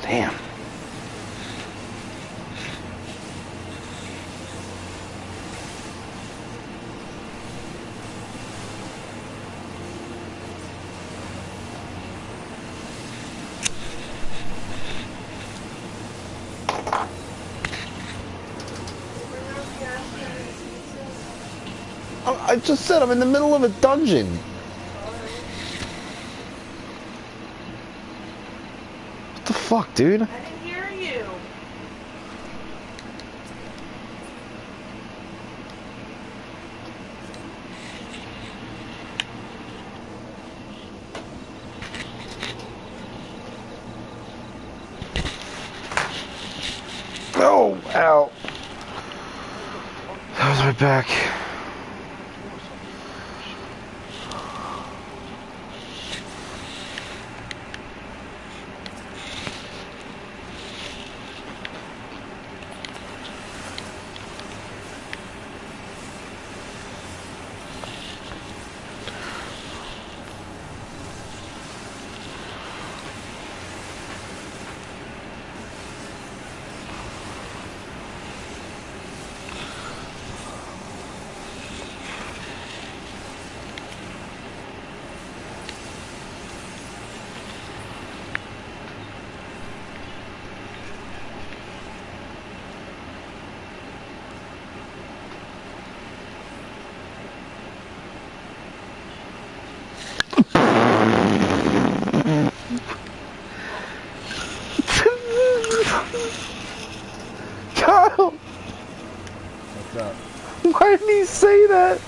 Damn. I just said I'm in the middle of a dungeon. What the fuck, dude? I didn't hear you. Oh, ow. That was my back. Kyle! What's up? Why did he say that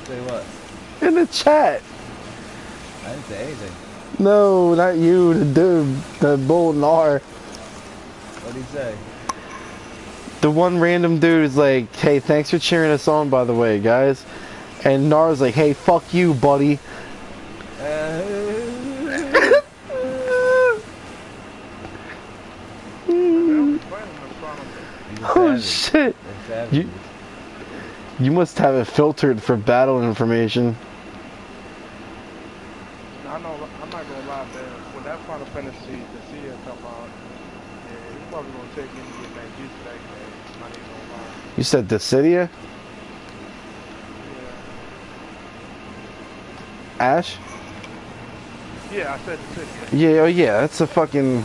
Say what? in the chat? I didn't say anything. No, not you, the dude, the bull Nar. What'd he say? The one random dude is like, hey, thanks for cheering us on, by the way, guys. And Nar's like, hey, fuck you, buddy. Oh shit! You must have it filtered for battle information. I know, I'm not gonna lie, man. When that Final Fantasy, the Cia come out, yeah, it's probably gonna take me to get back used to that game. I'm not even gonna lie. You said Dissidia? Yeah. Ash? Yeah, I said the Cia. Yeah, oh yeah, that's a fucking...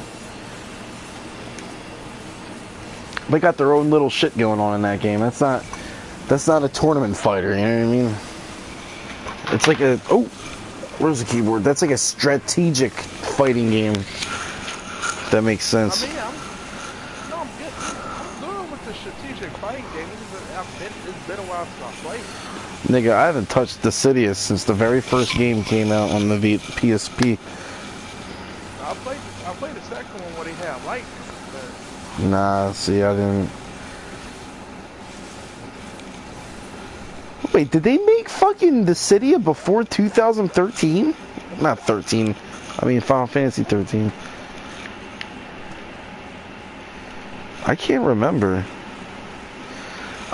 They got their own little shit going on in that game. That's not a tournament fighter, you know what I mean? It's like a... Oh! Where's the keyboard? That's like a strategic fighting game. That makes sense. I mean, I'm good with the strategic fighting game. It's been a while since I played. Nigga, I haven't touched Dissidia since the very first game came out on the PSP. I played the second one where they had lightning. Nah, see, I didn't... Wait, did they make fucking Dissidia before 2013? Not 13. I mean Final Fantasy 13. I can't remember.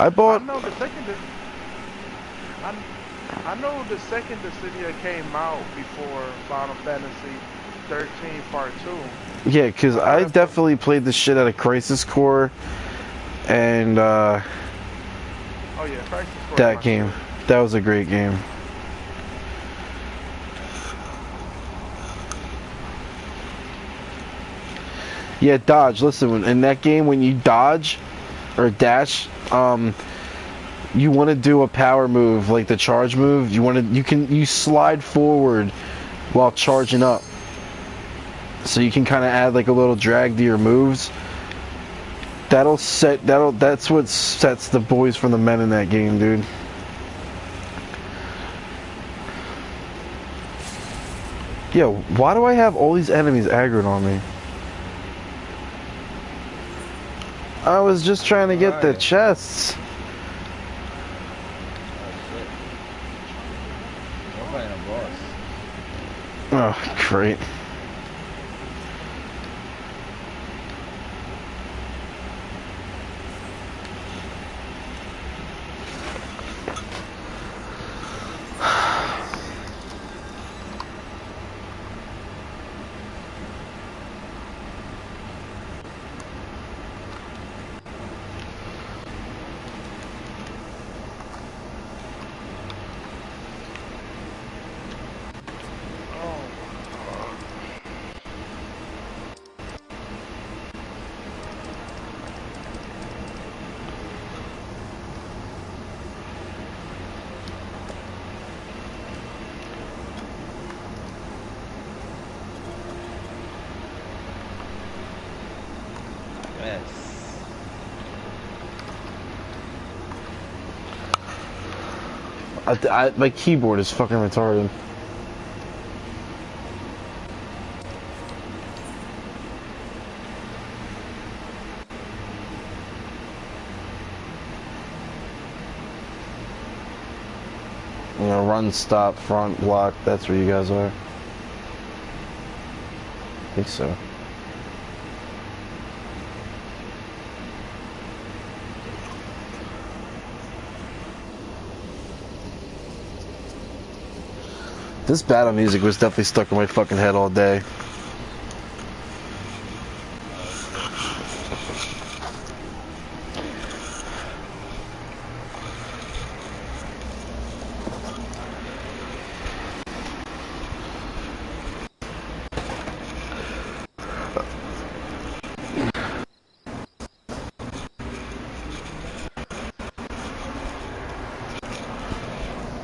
I bought... I know the second Dissidia came out before Final Fantasy 13 Part 2. Yeah, because I definitely played the shit out of Crisis Core and oh yeah, Crisis Core. That game. That was a great game. Yeah, dodge. Listen, in that game, when you dodge or dash, you want to do a power move, like the charge move. You slide forward while charging up, so you can kind of add like a little drag to your moves. That's what sets the boys from the men in that game, dude. Yo, why do I have all these enemies aggroed on me? I was just trying to get the chests. Oh, great. My keyboard is fucking retarded. You know, run, stop, front, block, that's where you guys are. I think so. This battle music was definitely stuck in my fucking head all day.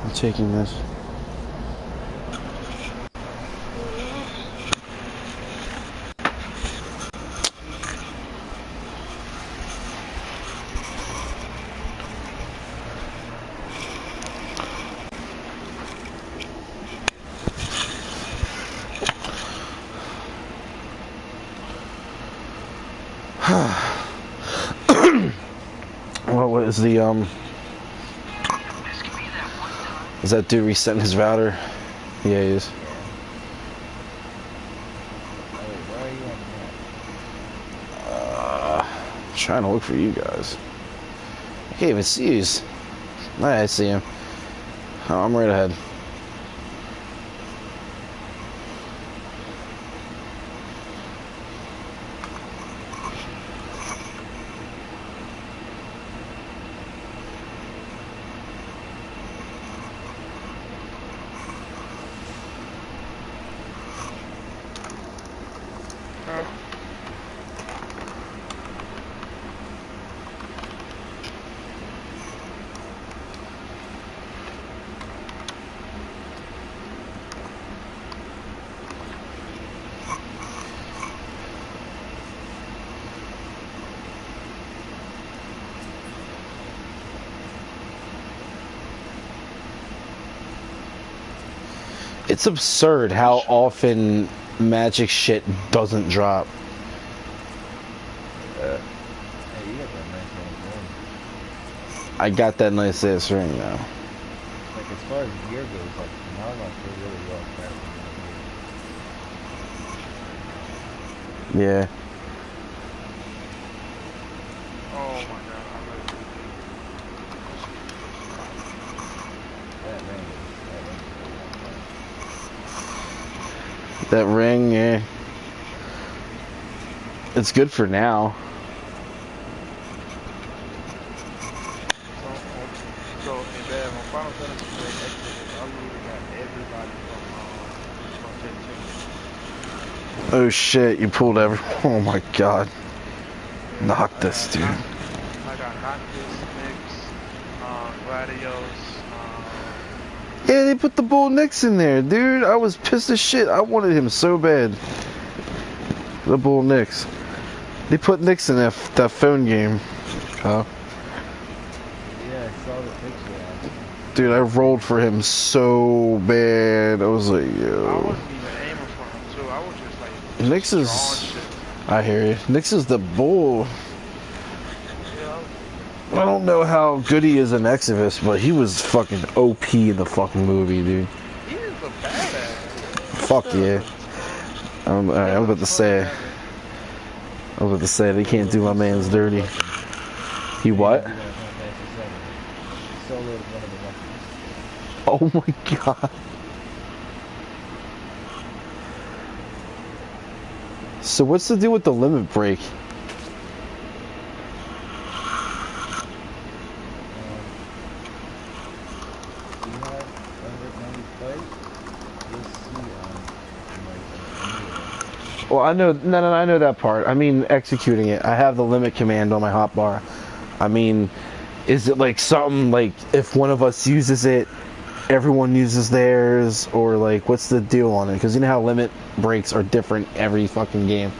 I'm taking this. What is the is that dude resetting his router? Yeah, he is. Trying to look for you guys. I can't even see these. I see him. Oh, I'm right ahead. It's absurd how often magic shit doesn't drop. Hey, you got that nice little ring. I got that nice ass ring now. Like, as far as gear goes, like, now I'm not really well crafted. Yeah. Oh my god, I love That ring, yeah. It's good for now. So in that, on Final Fantasy VIII Exodus, I literally got everybody from 15. Oh shit, you pulled every. Oh my god. Knock this, dude. I got Noctis, Nyx, Gladios, Yeah, they put the Bull Nix in there, dude. I was pissed as shit. I wanted him so bad. The Bull Nix. They put Nix in that phone game. Huh? Yeah, I saw the picture. Dude, I rolled for him so bad. I was like, I yo. wasn't even aiming for him too. I was just like Nix is. drawing shit. I hear you. Nix is the bull. Yeah, I don't know how good he is in Exodus, but he was fucking OP in the fucking movie, dude. he is a badass. Fuck yeah. Alright, I was about to say they can't do my man's dirty. He what? Oh my god. So what's the deal with the limit break? Well, I know, no, I know that part. I mean, executing it. I have the limit command on my hotbar. I mean, is it like something like if one of us uses it, everyone uses theirs, or like what's the deal on it? Because you know how limit breaks are different every fucking game.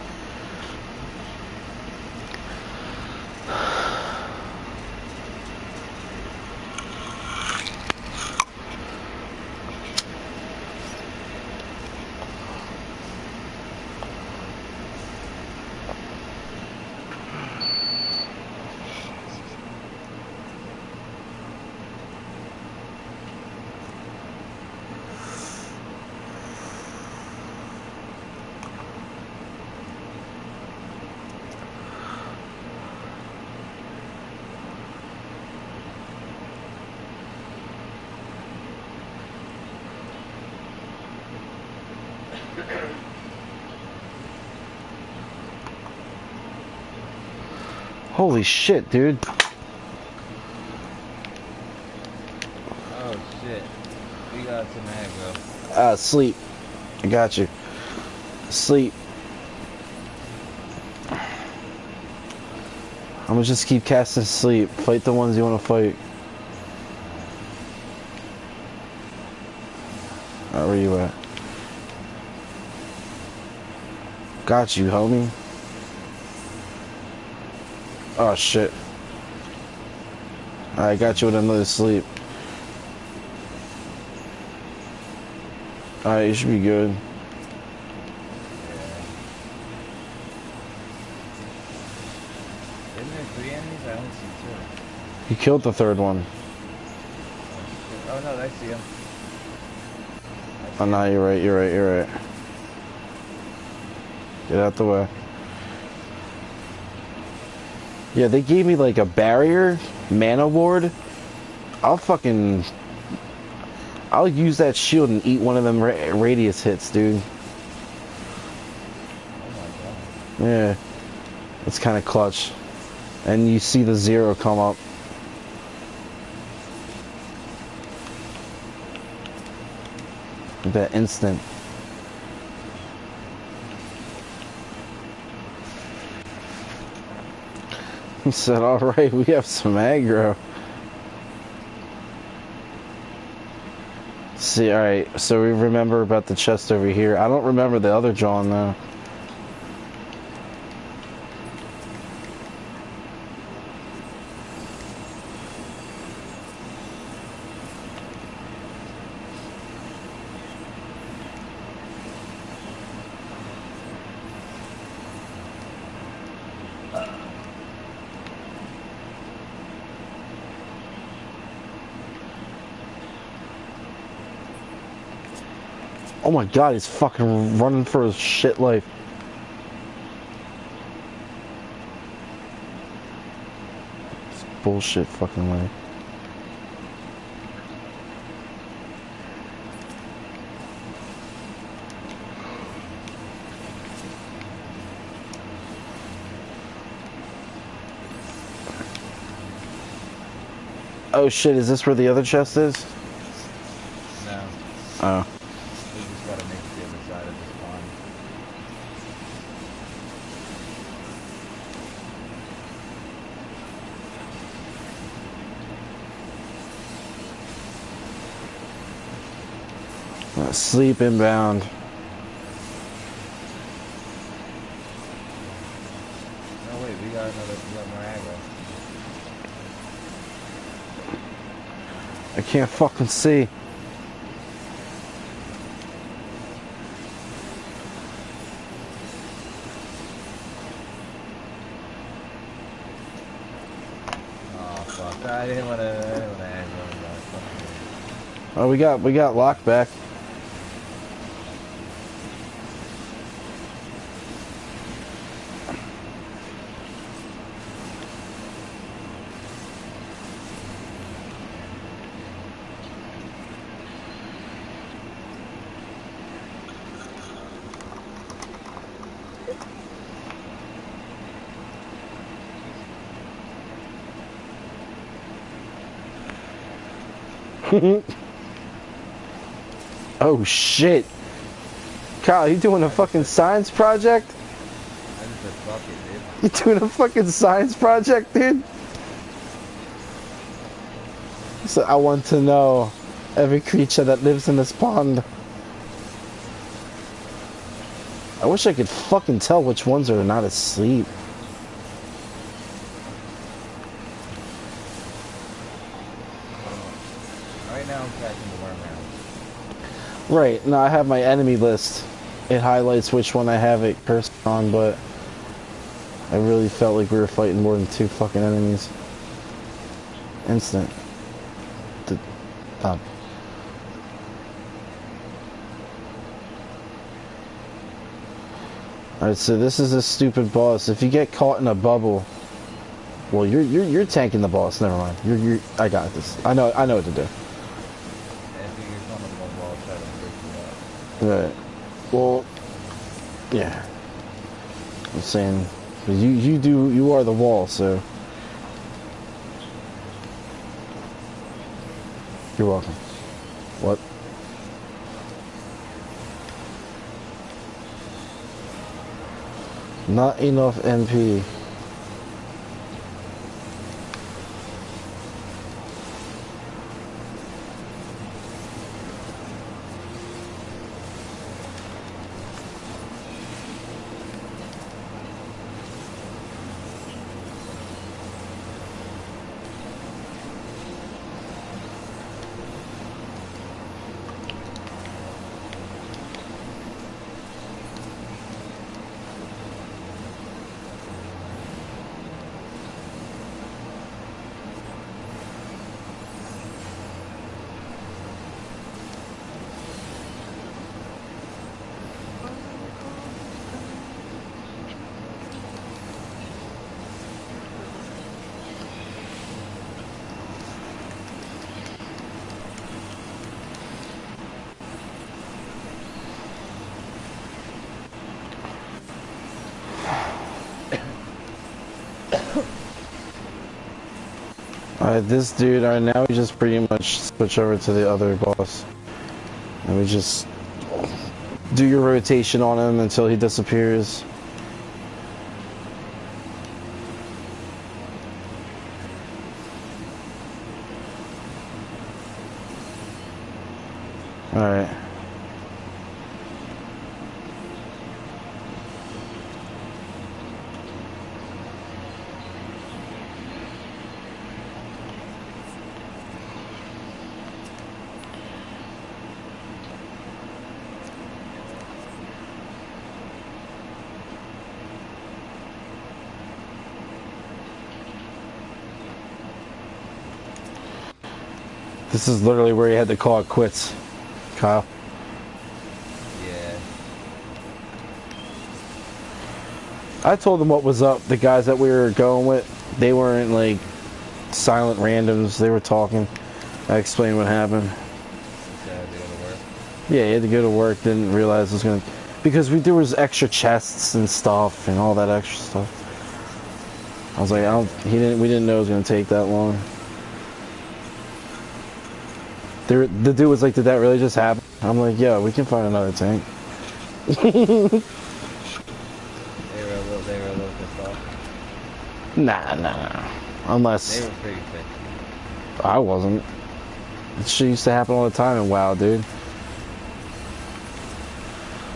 Holy shit, dude. Oh shit. We got some aggro. Sleep. I got you. Sleep. I'm gonna just keep casting sleep. Fight the ones you want to fight. Alright, where you at? Got you, homie. Oh shit. I got you with another sleep. Alright, you should be good. Isn't there 3 enemies? I only see 2. You killed the third one. Oh no, I see him. Oh no, you're right, you're right, you're right. Get out the way. Yeah, they gave me like a barrier, mana ward. I'll use that shield and eat one of them radius hits, dude. Oh my god. Yeah. It's kind of clutch. And you see the 0 come up. That instant. He said, alright, we have some aggro. See, alright, so we remember about the chest over here. I don't remember the other John, though. Oh my god, he's fucking running for his shit life. It's bullshit fucking way. Oh shit, is this where the other chest is? No. Oh. We just gotta make it the other side of this pond. Sleep inbound. No wait, we got more aggro. I can't fucking see. Oh fuck! I didn't wanna aggro. Oh, we got lock back. Oh shit. Kyle, you doing a fucking science project? I just said fuck it, dude. You doing a fucking science project, dude? So I want to know every creature that lives in this pond. I wish I could fucking tell which ones are not asleep. Right now I'm catching the worm rounds. Right, now I have my enemy list. It highlights which one I have it cursed on, but I really felt like we were fighting more than 2 fucking enemies. Instant. Stop. Alright, so this is a stupid boss. If you get caught in a bubble, well, you're tanking the boss. Never mind. I got this. I know what to do. And if you're coming to one wall, try to break you up. Right. Well, yeah. I'm saying, you are the wall, so. You're welcome. What? Not enough MP. Alright, this dude, alright, now we just pretty much switch over to the other boss. And we just do your rotation on him until he disappears. Alright. This is literally where you had to call it quits, Kyle. Yeah. I told them what was up. The guys that we were going with, they weren't like silent randoms. They were talking. I explained what happened. So had to go to work. Yeah, he had to go to work. Didn't realize it was gonna, because there was extra chests and stuff and all that extra stuff. I was like, we didn't know it was gonna take that long. The dude was like, did that really just happen? I'm like, yeah, we can find another tank. They were a little pissed off. Nah. Unless They were pretty pissed. I wasn't. This shit used to happen all the time in WoW, dude.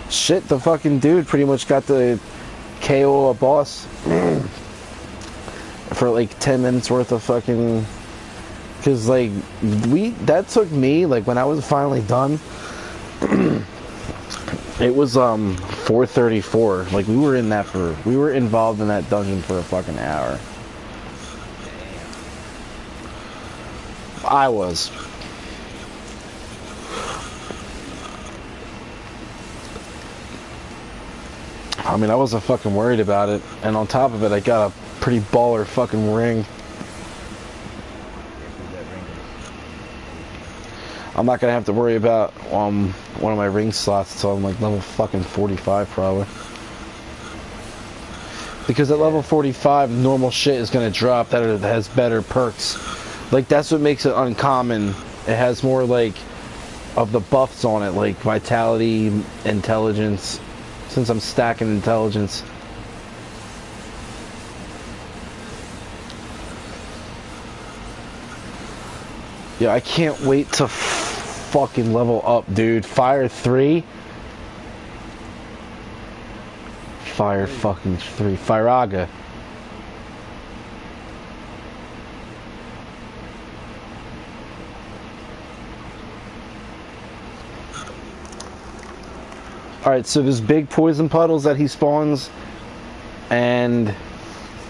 Shit, the fucking dude pretty much got the KO a boss for like 10 minutes worth of fucking. Cause like that took me, like when I was finally done, it was 4:34. Like we were involved in that dungeon for a fucking hour. I was. I mean, I wasn't fucking worried about it, and on top of it, I got a pretty baller fucking ring. I'm not gonna have to worry about one of my ring slots until I'm like level fucking 45 probably. Because at level 45, normal shit is gonna drop that has better perks. Like that's what makes it uncommon. It has more like of the buffs on it, like vitality, intelligence. Since I'm stacking intelligence. Yeah, I can't wait to fucking level up, dude. Fire 3. Fire fucking 3. Firaga. Alright, so there's big poison puddles that he spawns, and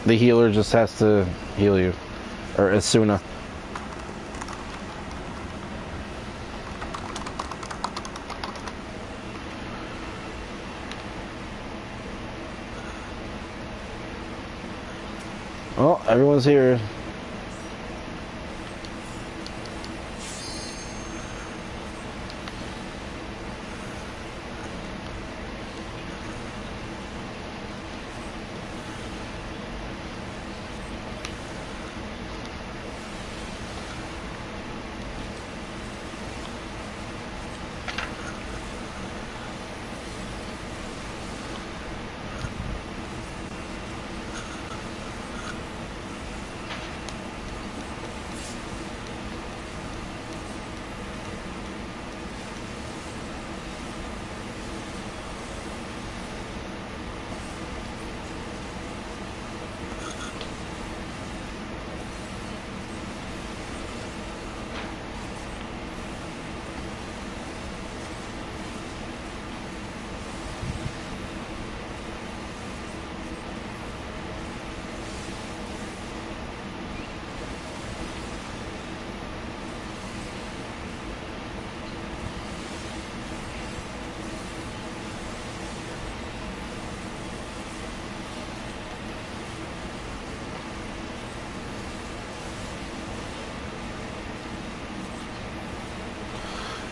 the healer just has to heal you. Or Asuna. Oh, everyone's here.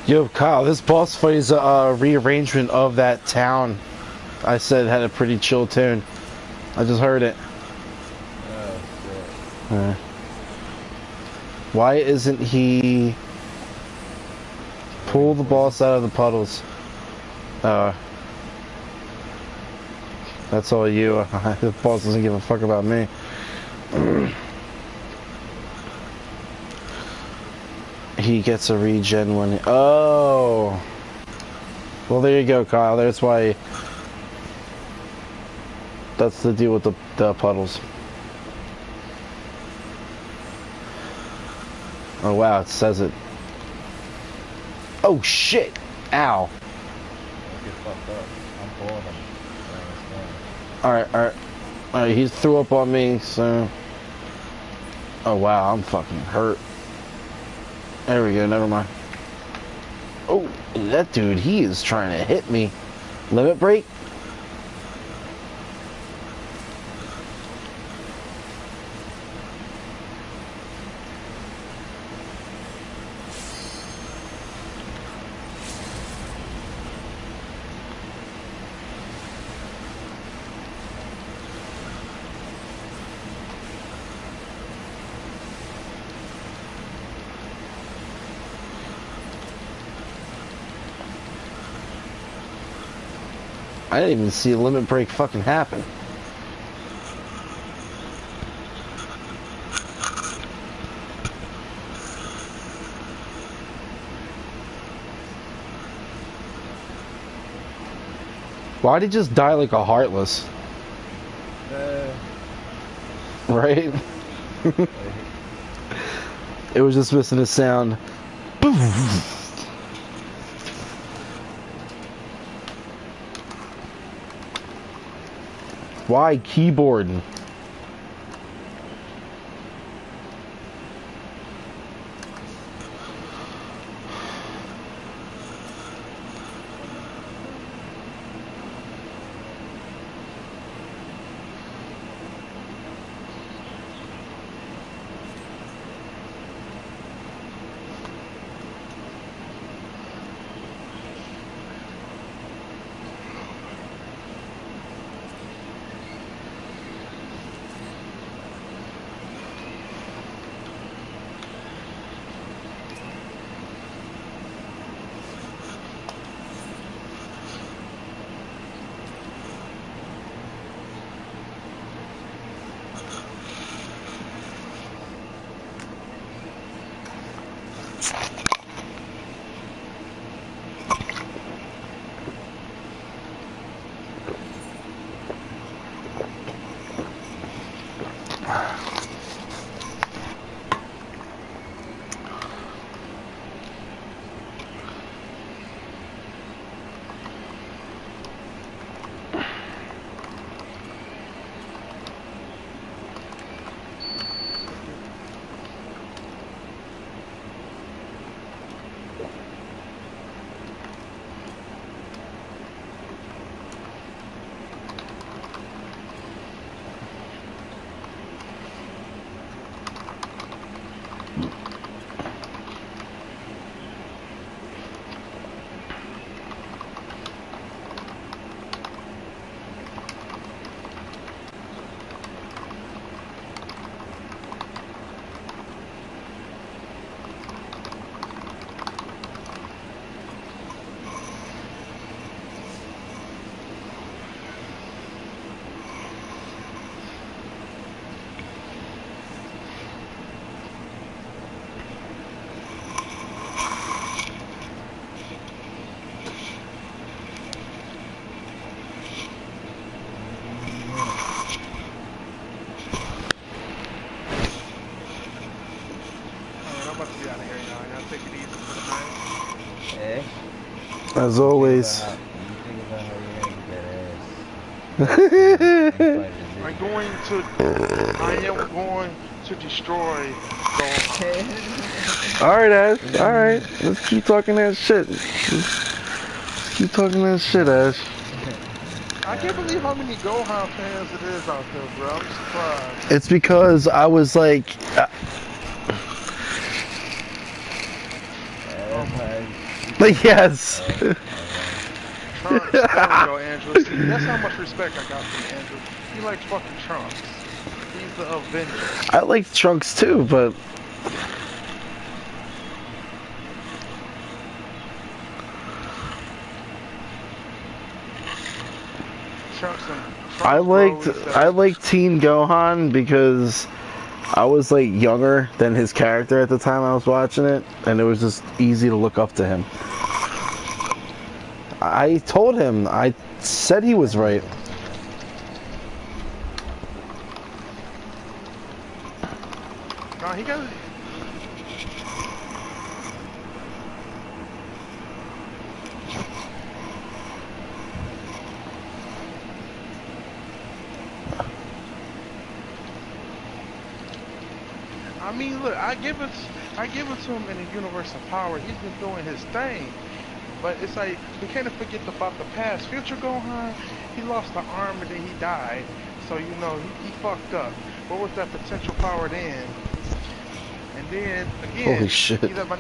Yo, Kyle, this boss fight is a rearrangement of that town. I said had a pretty chill tune. I just heard it. Oh, shit. Why isn't he pull the boss out of the puddles? That's all you. The boss doesn't give a fuck about me. He gets a regen when... Oh! Well, there you go, Kyle. That's why... That's the deal with the puddles. Oh, wow. It says it. Oh, shit! Ow. Don't get fucked up. I'm pulling him. Alright, alright. Alright, he threw up on me, so... Oh, wow. I'm fucking hurt. There we go, never mind. Oh, that dude, he is trying to hit me. Limit break? I didn't even see a limit break fucking happen. Why'd he just die like a heartless? Right? It was just missing a sound. Why keyboard? As always. You think about how you're gonna get that ass. I am going to destroy the... Alright, Ash. Alright. Let's keep talking that shit. Let's keep talking that shit, Ash. I can't believe how many Gohan fans it is out there, bro. I'm surprised. It's because I was like... You Like, yes. Trunks, there we go, Andrew. See, that's how much respect I got from Andrew. He likes fucking Trunks. He's the Avenger. I like Trunks too, but Trunks and I Trunks liked bro, I liked Teen Gohan because I was like younger than his character at the time I was watching it, and it was just easy to look up to him. I told him, I said he was right. No, he got. I mean, look, I give it to him in the universe of power. He's been doing his thing, but it's like we can't forget about the past. Future Gohan, he lost the arm and then he died, so you know he fucked up. What was that potential power then? And then again, Holy shit. he let my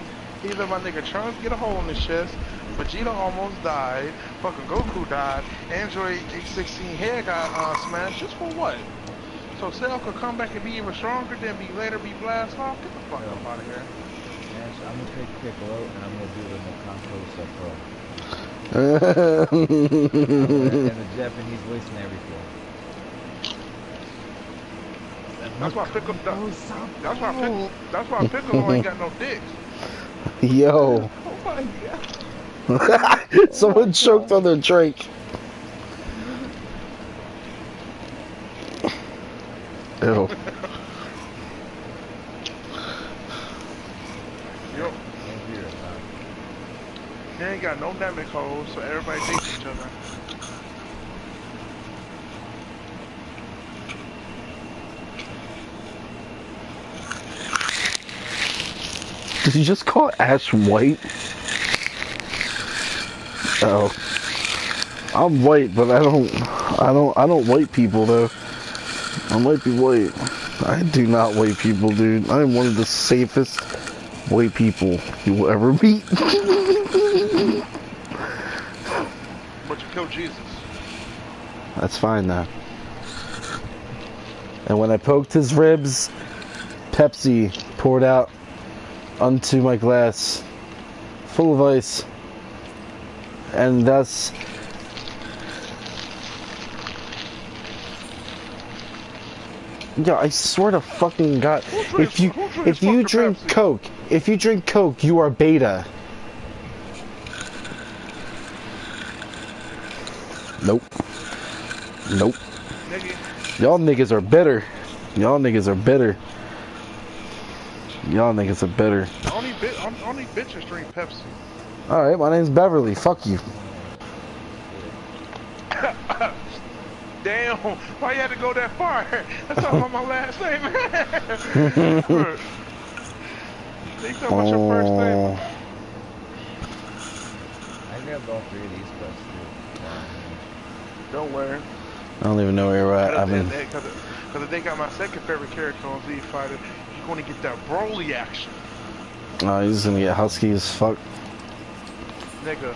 nigga Trunks get a hole in his chest. Vegeta almost died. Fucking Goku died. Android 816 head got smashed. Just for what? So Cell could come back and be even stronger, then later be blasted off. Get the fuck up out of here. Man, so I'm gonna take Piccolo and I'm gonna do the Makanto Sapporo. And the Japanese voice and everything. That's why Piccolo. That's why Piccolo ain't got no dicks. Yo. Oh my god. Someone choked on their drink. Ew. Yo. They ain't got no damage holes, so everybody dates each other. Did you just call Ash white? Oh. I'm white, but I don't white people though. I might be white. I do not white people, dude. I am one of the safest white people you will ever meet. But you killed Jesus. That's fine now. And when I poked his ribs, Pepsi poured out onto my glass, full of ice. And that's... Yeah, I swear to fucking God, if you drink Coke, you are beta. Nope. Nope. Y'all niggas are better. Y'all niggas are better. Y'all niggas are better. Only bitches drink Pepsi. Alright, my name's Beverly. Fuck you. Damn, why you had to go that far? That's all about my last name. They talking about your first name. I grabbed all three of these quests too. Don't worry. I don't even know where you're at. Because they got my second favorite character on Z Fighter. You're going to get that Broly action. Oh, he's gonna get husky as fuck. Nigga.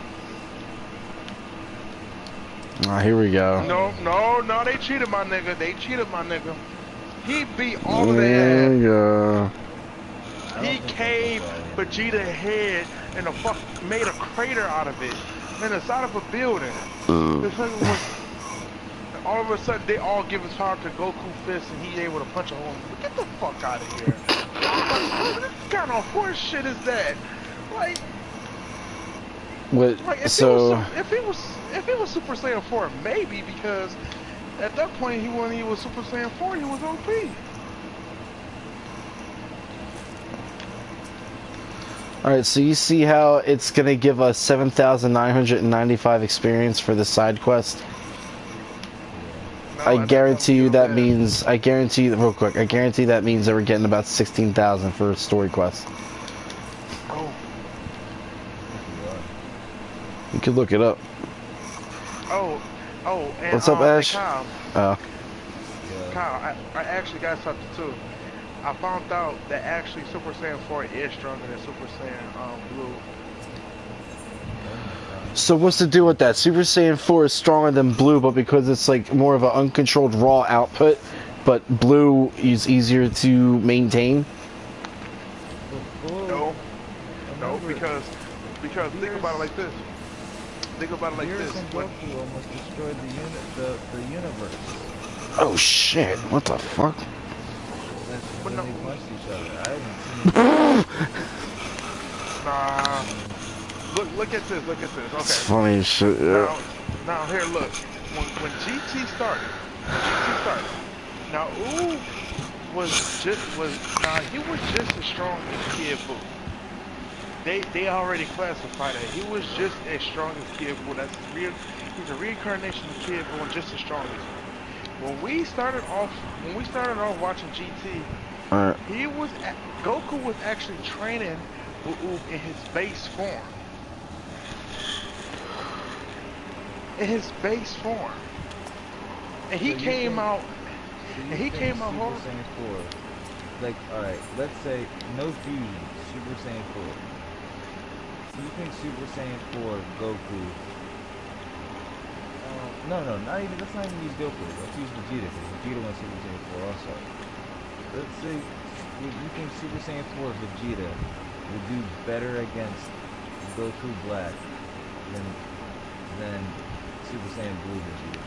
Oh, here we go. No, they cheated my nigga. They cheated my nigga. He beat all of There we their go. ass. He caved Vegeta head and made a crater out of it. In the side of a building. This nigga was, all of a sudden, they all give his power to Goku Fist and he able to punch a hole in it. Get the fuck out of here. What kind of horse shit is that? Like, What? if So it was Super Saiyan 4, maybe, because at that point when he was Super Saiyan 4, he was OP. alright, so you see how it's gonna give us 7,995 experience for the side quest? No, I guarantee you that means, real quick, I guarantee that means that we're getting about 16,000 for a story quest. Oh. You could look it up. Oh, and What's up, Ash? Kyle, Oh. Kyle, I actually got something too. I found out that actually Super Saiyan 4 is stronger than Super Saiyan Blue. So what's the deal with that? Super Saiyan 4 is stronger than Blue, but because it's like more of an uncontrolled raw output, but Blue is easier to maintain. No, no, because think about it like this. Think about it like this. And Goku almost destroyed the universe. Oh shit! What the fuck? When no. they punched each other. I haven't seen. Nah. Look at this. Look at this. It's Okay. funny as shit. Yeah. Now here, look. When GT started, now Ooh he was just as strong as Kid Buu. They already classified it. He was just as strong as Kid Buu. He's a reincarnation of Kid Buu and just as strong as him. When we started off watching GT, Goku was actually training Buu in his base form. And he came out. And he came out hard. Super Saiyan 4. Like, alright, let's say no fusion, Super Saiyan 4. Do you think Super Saiyan 4 Goku? No, let's not even use Goku. Let's use Vegeta, because Vegeta went Super Saiyan 4 also. Let's say you think Super Saiyan 4 Vegeta would do better against Goku Black than Super Saiyan Blue Vegeta.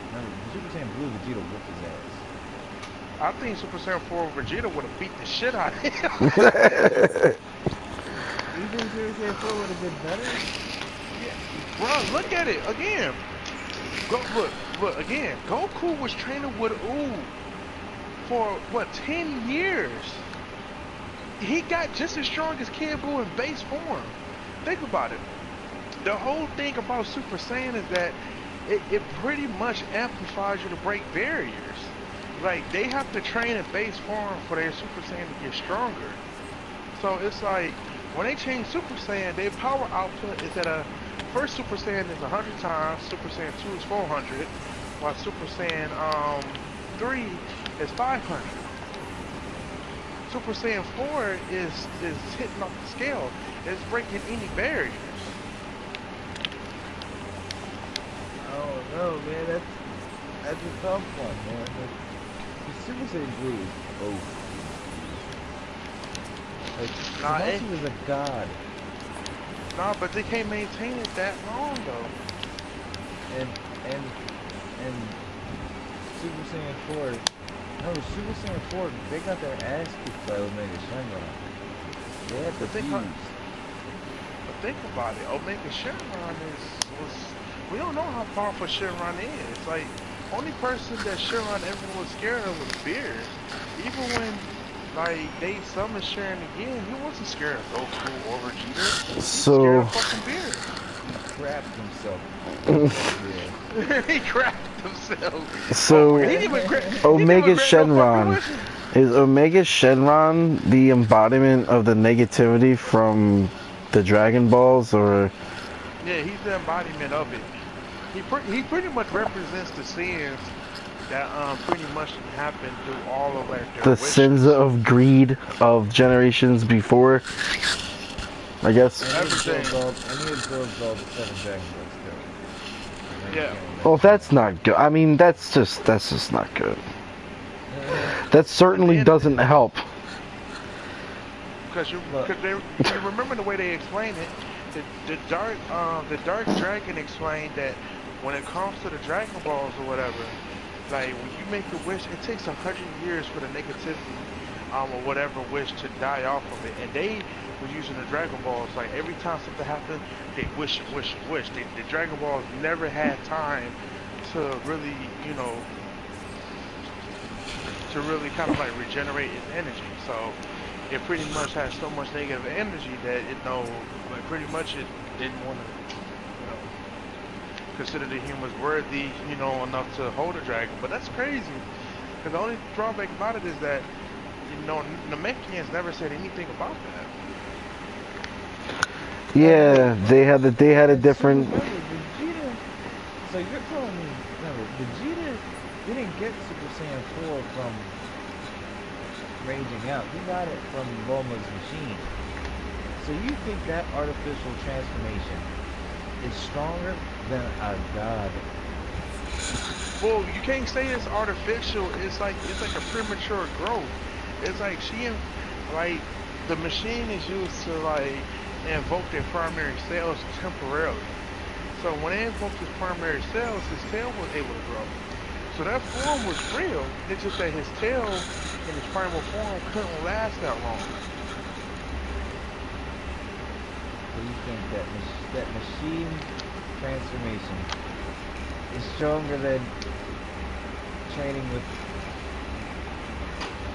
Remember, Super Saiyan Blue Vegeta whooped his ass. I think Super Saiyan 4 Vegeta would have beat the shit out of him. You think Super Saiyan 4 would have been better? Yeah. Bro, look at it again. Look again. Goku was training with Ooh for what 10 years. He got just as strong as Kid Buu in base form. Think about it. The whole thing about Super Saiyan is that it pretty much amplifies you to break barriers. Like, they have to train in base form for their Super Saiyan to get stronger. So it's like, when they change Super Saiyan, their power output is at first Super Saiyan is 100 times, Super Saiyan 2 is 400, while Super Saiyan 3 is 500. Super Saiyan 4 is hitting off the scale. It's breaking any barriers. Oh no, man, that's a tough one, man. The Super Saiyan Blue is both. Like, he was a god. Nah, but they can't maintain it that long though. And Super Saiyan 4, no, Super Saiyan 4, they got their ass kicked by Omega Shenron. They had to fuse. But think about it, Omega Shenron we don't know how powerful Shenron is. Like, only person that Shenron ever was scared of was Beer. Even when, like, they summoned Shenron again, he wasn't scared of Goku or Vegeta. He was scared of fucking Beer. He crapped himself. He crapped himself. So, Omega Shenron. Is Omega Shenron the embodiment of the negativity from the Dragon Balls, or? Yeah, he's the embodiment of it. He pretty much represents the sins that pretty much happened through all of their the wishes. Sins of greed of generations before, I guess. And he absorbs all the 7 Dragon Balls too. Yeah. Well, that's not good. I mean, that's just not good. That certainly doesn't help. Because you remember the way they explained it. The Dark Dragon explained that when it comes to the Dragon Balls or whatever, like when you make a wish, it takes 100 years for the negativity or whatever wish to die off of it. And they were using the Dragon Balls, like every time something happened, they wish. The Dragon Balls never had time to really, kind of like regenerate its energy. So it pretty much has so much negative energy that pretty much it didn't want to, consider the humans worthy, enough to hold a dragon. But that's crazy, because the only drawback about it is that, Namekians never said anything about that. Yeah, they had a different. Vegeta. So you're telling me, Vegeta didn't get Super Saiyan 4 from raging out. He got it from Bulma's machine. So you think that artificial transformation is stronger than our god. Well, you can't say it's artificial. It's like a premature growth. It's like like the machine is used to like invoke their primary cells temporarily. So when they invoked his primary cells, his tail was able to grow. So that form was real. It's just that his tail in his primal form couldn't last that long. So you think that that machine transformation is stronger than training with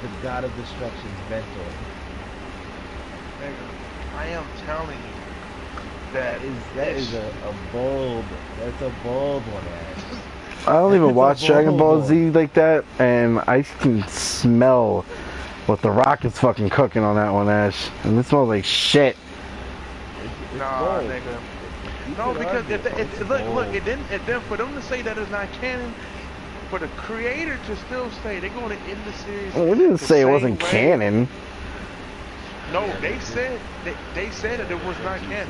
the god of destruction's mentor? Nigga, I am telling you that is a bold. That's a bold one, Ash. I don't even watch Dragon Ball bold. Z like that, and I can smell what the Rock is fucking cooking on that one, Ash. And it smells like shit. It's nah, bold. nigga. You No, could because argue look, it didn't for them to say that it's not canon, for the creator to still say they're going to end the series. Well, we didn't the say it same wasn't way. canon. No, they said that it was not canon.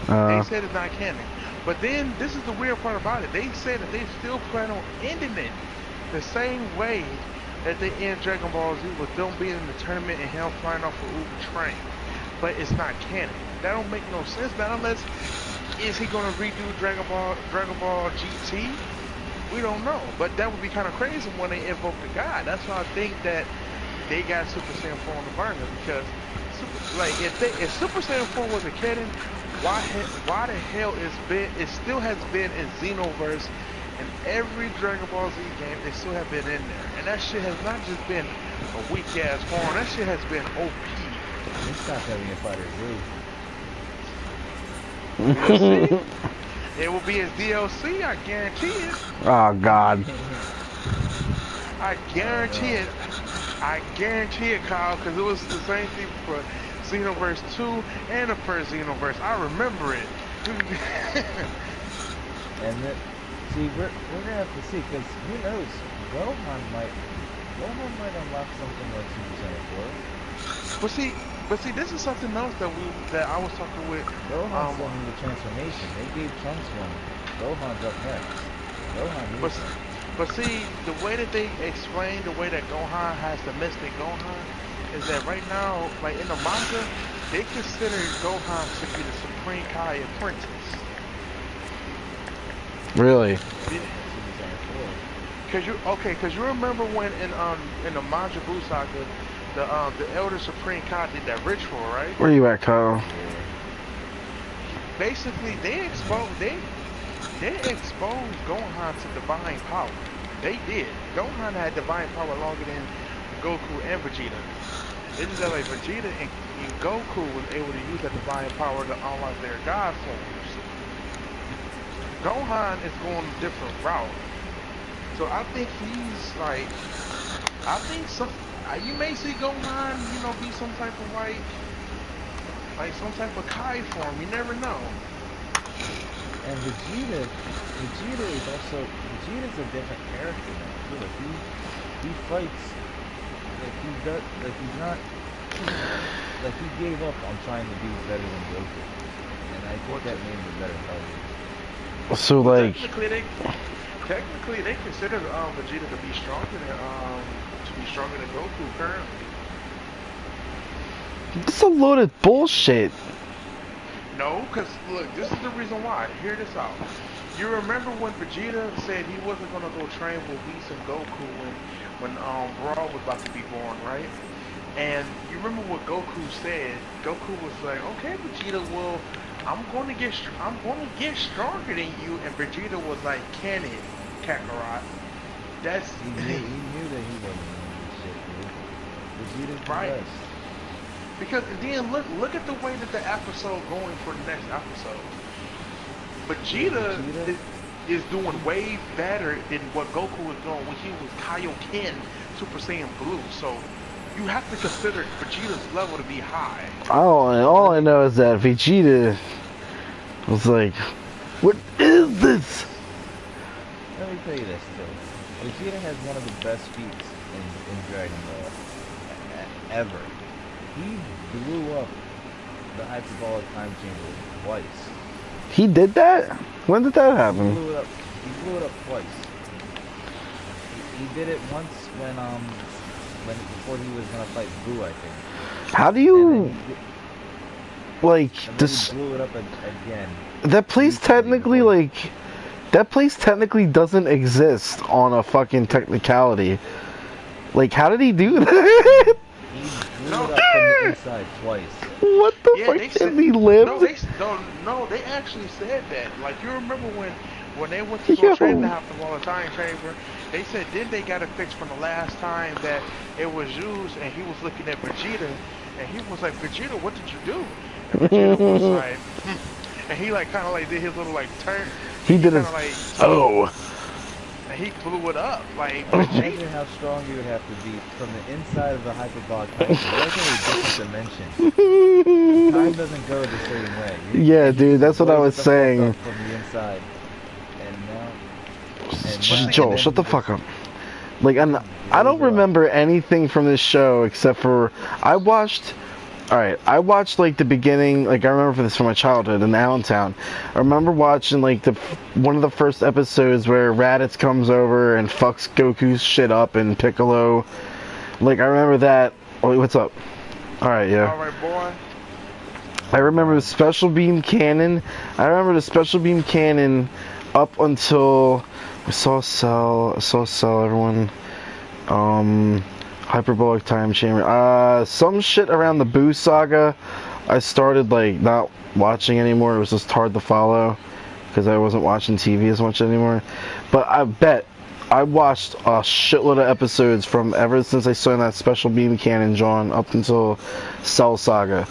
They said it's not canon. But then this is the weird part about it. They said that they still plan on ending it the same way that they end Dragon Ball Z with them being in the tournament and him flying off of Uber train. But it's not canon. That don't make no sense. Not unless is he gonna redo Dragon Ball GT? We don't know. But that would be kind of crazy when they invoke the god. That's why I think that they got Super Saiyan 4 on the burner, because if Super Saiyan 4 was a canon, why the hell it still has been in Xenoverse, and every Dragon Ball Z game they still have been in there, and that shit has not just been a weak ass form, that shit has been OP. It's not having a fighter DLC. It will be a DLC, I guarantee it. Oh God. I guarantee it. I guarantee it, Kyle, because it was the same thing for Xenoverse 2 and the first Xenoverse. I remember it. And then, see, we're gonna have to see, because who knows? Gohan might unlock something like Super Saiyan 4. But see, this is something else that I was talking with. Gohan's still in the transformation. They gave Trunks one. Gohan's up next. Gohan needs one. But see, the way that they explain the way that Gohan has the mystic Gohan is that right now, like in the manga, they consider Gohan to be the Supreme Kai apprentice. Really? Cause you remember when in the Majin Buu saga, the Elder Supreme Kai did that ritual, right? Where you at, Kyle? Basically, they exposed Gohan to divine power. They did. Gohan had divine power longer than Goku and Vegeta. It's just that like Vegeta and Goku was able to use that divine power to unlock their god forms. Gohan is going a different route. So I think you may see Gohan, be some type of like some type of Kai form. You never know. And Vegeta's a different character now. Like he fights like he gave up on trying to be better than Goku. And I think that made him a better fighter. So like Technically they consider Vegeta to be stronger than Goku currently. it's a load of bullshit. No, because look, this is the reason why. Hear this out. You remember when Vegeta said he wasn't gonna go train with Whis and Goku when Brawl was about to be born, right? And you remember what Goku said? Goku was like, "Okay, Vegeta, well, I'm gonna get stronger than you." And Vegeta was like, "Can it, Kakarot?" That's He knew that he wasn't doing this shit, dude. Vegeta's right. the best. Because then look at the way that the episode going for the next episode. Vegeta is doing way better than what Goku was doing when he was Kaioken Super Saiyan Blue. So you have to consider Vegeta's level to be high. All I know is that Vegeta was like, "What is this?" Let me tell you this, though. Vegeta has one of the best feats in Dragon Ball ever. He blew up the hyperbolic time chamber twice. He did that? When did that He happen? blew it up. He blew it up twice. He did it once when before he was gonna fight Boo, I think. How do And you then like he this? blew it up again. That place technically like that place technically doesn't exist on a fucking technicality. Like, how did he do that? He blew it up from the inside twice. What the Yeah, fuck? they Did said he live? no, they actually said that. Like, you remember when they went to go train the half the ball of time chamber, they said then they got it fixed from the last time that it was used, and he was looking at Vegeta, and he was like, Vegeta, what did you do? And Vegeta was like, and he like kind of like did his little like turn. He did his like, oh. and he blew it up. Like, Imagine how strong you would have to be from the inside of the hyperbolic time. You're like in a different dimension. Time doesn't go the same way. Yeah, dude, that's what I was saying. From the inside. Joel, shut the fuck up. Like, I don't remember anything from this show except for I watched like the beginning. Like, I remember this from my childhood in Allentown. I remember watching like one of the first episodes where Raditz comes over and fucks Goku's shit up and Piccolo. Like, I remember that. Oh, what's up? All right, yeah. All right, boy. I remember the special beam cannon. Up until I saw Cell, everyone. Hyperbolic time chamber. Some shit around the Boo saga. I started like not watching anymore. It was just hard to follow because I wasn't watching TV as much anymore. But I bet I watched a shitload of episodes from ever since I saw that special beam cannon John up until Cell saga.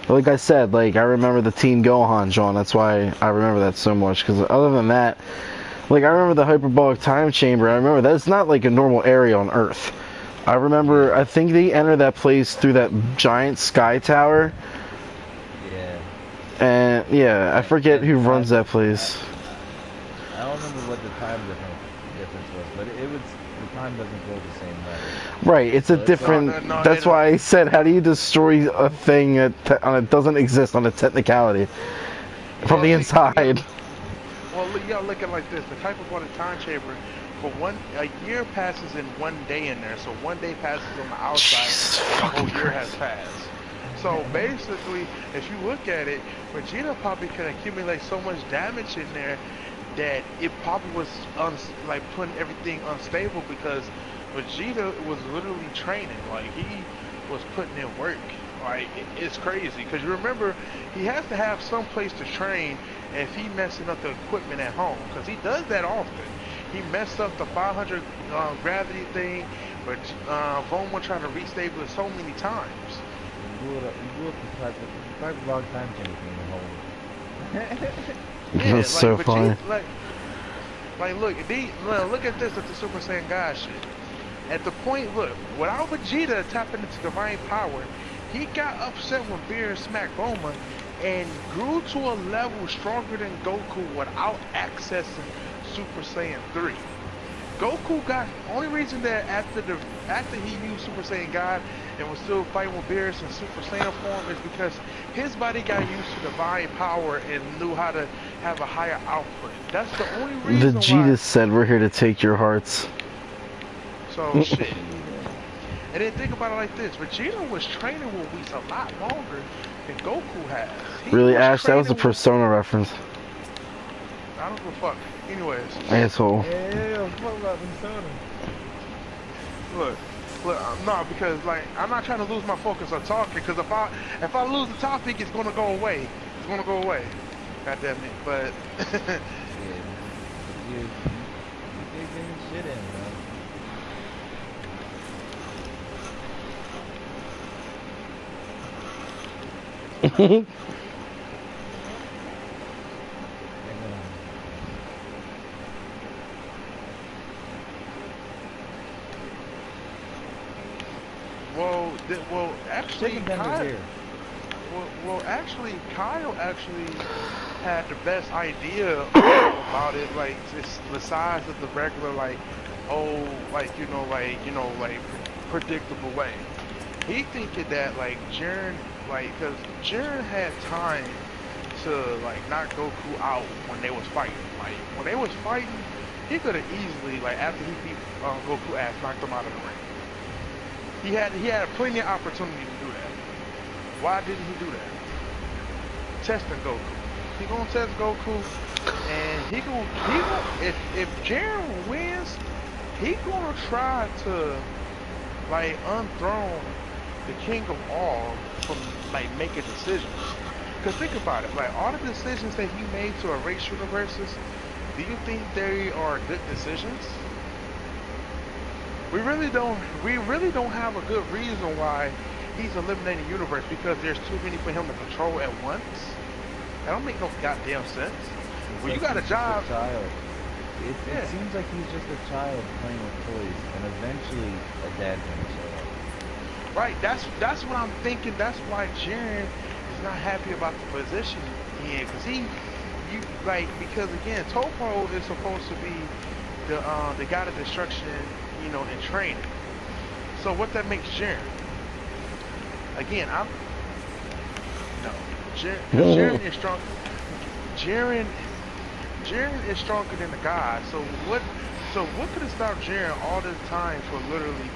Like I said, like I remember the Teen Gohan John. That's why I remember that so much. Because other than that, like I remember the hyperbolic time chamber. I remember that's not like a normal area on Earth. I remember. I think they enter that place through that giant sky tower. Yeah. And yeah, I forget who runs that place. I don't remember what the time difference was, but the time doesn't go the same way. Right, it's a different. That's why I said, how do you destroy a thing that doesn't exist on a technicality from the inside? Well, you gotta look at it like this: the type of water time chamber, for a year passes in 1 day in there, so 1 day passes on the outside, and the whole year has passed. So basically, if you look at it, Vegeta probably can accumulate so much damage in there that it probably was like putting everything unstable because Vegeta was literally training. Like he was putting in work. Like it's crazy because you remember he has to have some place to train if he messing up the equipment at home because he does that often. He messed up the 500 gravity thing, but Voma tried to restable it so many times. You blew up the long time thing Yeah, That's so funny. Look at this at the Super Saiyan God shit. At the point, look, without Vegeta tapping into divine power, he got upset when Beer smacked Bulma and grew to a level stronger than Goku without accessing Super Saiyan 3. Goku got only reason that after he used Super Saiyan God and was still fighting with Beerus in Super Saiyan form is because his body got used to divine power and knew how to have a higher output. That's the only reason Vegeta said, "We're here to take your hearts." So shit. And then think about it like this: Vegeta was training with Whis a lot longer than Goku has. Really, Ash? That was a Persona reference. I don't give a fuck. Anyways. Asshole. Yeah, fuck about Persona. Look, no, because like I'm not trying to lose my focus on talking. Because if I lose the topic, it's gonna go away. It's gonna go away. God damn it! But you getting shit in, man. Kyle actually had the best idea about it. Like just the size of the regular, predictable way. He thinking that like Jiren, because Jiren had time to like knock Goku out when they was fighting. Like when they was fighting, he could have easily, like after he beat Goku ass, knocked him out of the ring. He had plenty of opportunity to do that. Why didn't he do that? Testing Goku. He gonna test Goku, and he gonna if Jiren wins, he gonna try to like unthrone the king of all from like making decisions. Cause think about it, like all the decisions that he made to erase universes, do you think they are good decisions? We really don't have a good reason why he's eliminating the universe, because there's too many for him to control at once. That don't make no goddamn sense. Well, you got a job. It seems like he's just a child playing with toys, and eventually a dad can show up. Right, that's what I'm thinking. That's why Jiren is not happy about the position he in, because again, Topo is supposed to be the god of destruction, you know, in training. So what that makes Jiren? Again, Jiren is strong. Jiren is stronger than the god. So what could have stopped Jiren all this time for literally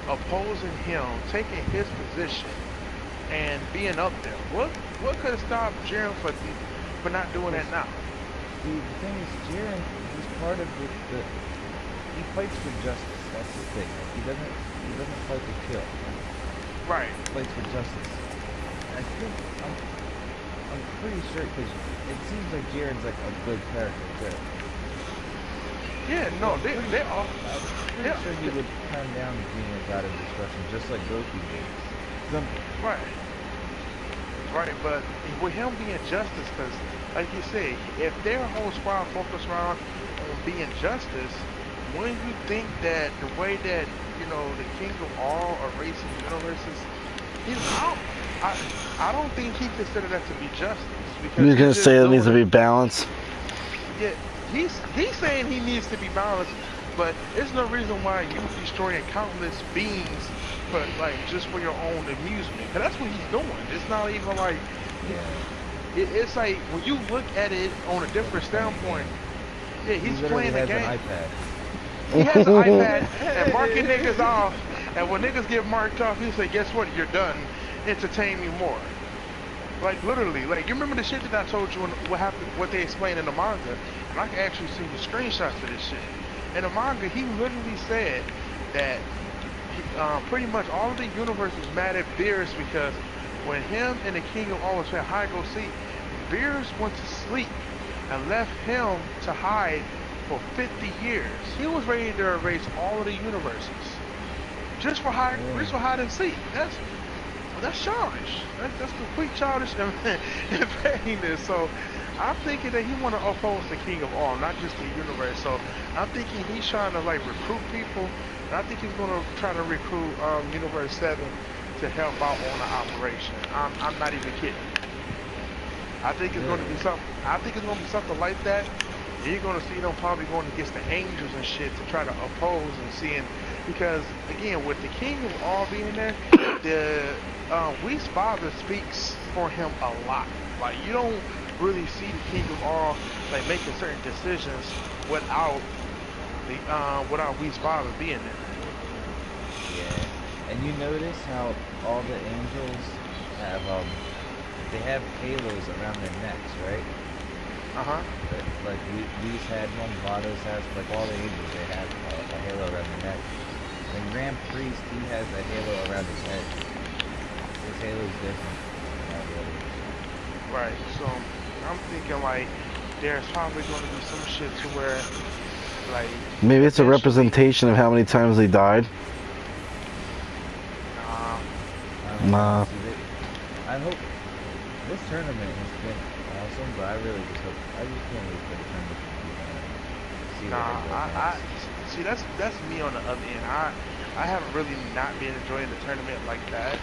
opposing him, taking his position, and being up there? What could have stopped Jiren for not doing that now? See, the thing is, Jiren, he's part of the he fights for justice. That's the thing. He doesn't fight to kill. Right. He fights for justice. I think I'm pretty sure, because it seems like Jiren's like a good character too. Yeah, no, they all. I'm pretty sure he would turn down being a god of destruction, just like Goku did. Right. Right, but with him being justice, because like you say, if their whole squad focused around on being justice, wouldn't you think that the way that, you know, the king of all erasing universes, I don't think he considered that to be justice. Because You're gonna say it needs to be balanced? Yeah, he's saying he needs to be balanced, but there's no reason why you destroying countless beings, but like just for your own amusement. Cause that's what he's doing. It's not even like, it's like when you look at it on a different standpoint. Yeah, he's playing the game. An iPad. He has an iPad and marking niggas off, and when niggas get marked off, he say, "Guess what? You're done. Entertain me more." Like literally, like you remember the shit that I told you what happened, what they explained in the manga, and I can actually see the screenshots of this shit. In the manga, he literally said that pretty much all of the universe was mad at Beerus because when him and the King of All was playing hide go seek, Beerus went to sleep and left him to hide for 50 years. He was ready to erase all of the universes just for hide and seek. That's childish. That's complete childish and pettiness. So I'm thinking that he want to oppose the King of All, not just the universe. So I'm thinking he's trying to like recruit people, and I think he's going to try to recruit Universe 7 to help out on the operation. I'm not even kidding. I think it's going to be something. I think it's going to be something like that. You're going to see them probably going against the angels and shit to try to oppose and seeing, because again, with the King of All being there, the Whis father speaks for him a lot. Like you don't really see the King of All like making certain decisions without Whis father being there. Yeah, and you notice how all the angels have they have halos around their necks, right? Like Whis had one, Vados has, like all the angels, they have a halo around their neck. And Grand Priest, he has a halo around his head. His halo is different. Right, so I'm thinking like there's probably going to be some shit to where like maybe it's a representation of how many times they died. Nah. I hope this tournament has been awesome, but I really just hope, I just can't wait for the tournament to see what see that's me on the other end. I haven't really not been enjoying the tournament like that.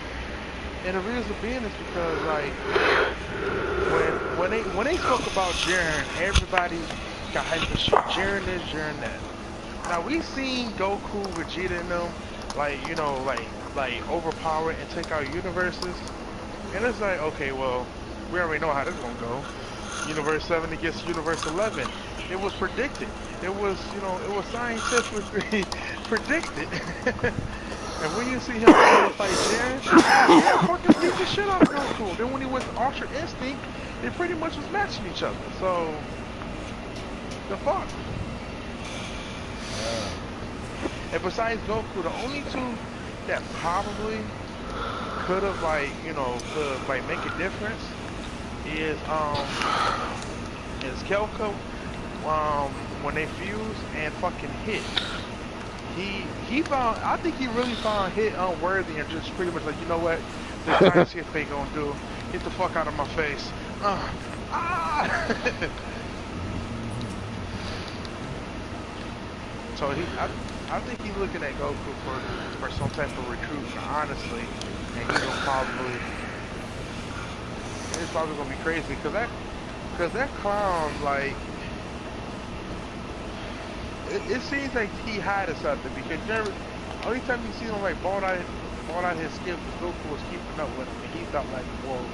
And the reason being is because like when they spoke about Jiren, everybody got hyped for shit. Jiren this, Jiren that. Now we've seen Goku, Vegeta and them like, you know, like overpower and take out universes. And it's like, okay, well, we already know how this is gonna go. Universe 7 against Universe 11. It was predicted. It was, you know, it was scientifically predicted. And when you see him going to fight Jiren, Jiren fucking beat the shit out of Goku. Then when he went to Ultra Instinct, they pretty much was matching each other. So, the fuck? And besides Goku, the only two that probably could have, like, you know, could like make a difference is Kelko when they fuse and fucking hit. He found, I think he really found Hit unworthy and just pretty much like, you know what, just trying to see if they gonna do. Get the fuck out of my face. So I think he's looking at Goku for some type of recruitment, honestly, and he's gonna probably, it's probably gonna be crazy because that clown, like, it seems like he hiding something because never, only time you see him like bought out his skin, Goku was keeping up with him, and he thought like, well,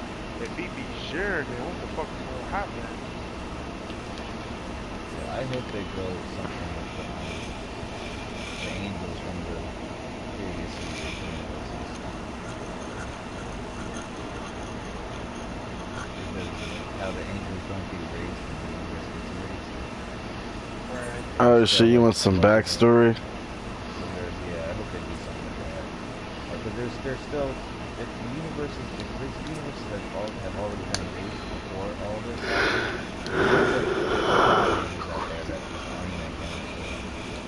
if he be sure, then what the fuck is gonna happen? Yeah, I hope they go something like the angels from the previous universes. Because how the angels don't get raised and the universe gets raised. Oh shit, you want some backstory? So there's, yeah, I hope they do something like that. Because there's still, if the universes, if there's universes that have already been raised before all this, there's like angels out there that just aren't that kind of shit.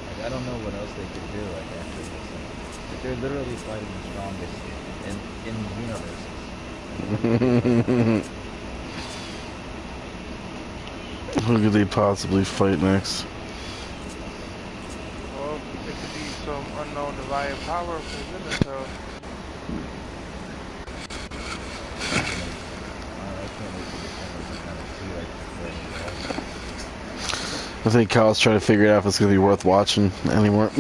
Like, I don't know what else they could do, like, after this. Like, they're literally fighting the strongest in universes. Who could they possibly fight next? Well, it could be some unknown divine power presented themselves. I can't wait to get some kind of see, like, I think Kyle's trying to figure out if it's gonna be worth watching anymore.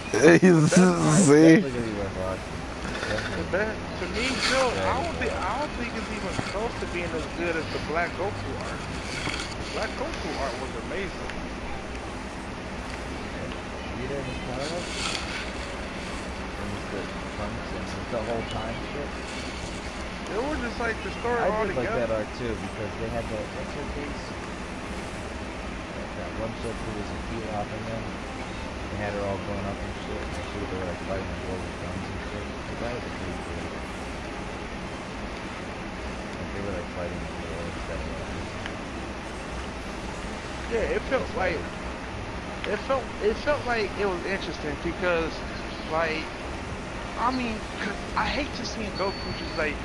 See? definitely gonna be worth watching. To me, Joe, I don't think it's even close to being as good as the Black Goku art. Black Goku art was amazing. Vita and his power-ups? And the trunks and the whole time shit? It was just like the story I all did like together. that art too, because they had that showcase. That one showcase was a few off in them. They had her all grown up and shit. And they were like fighting the war with guns and shit. Like, that was a pretty cool. Like, they were like fighting the war and stuff like that. Yeah, it felt like it was interesting because, like, I mean, 'cause I hate to see Goku just like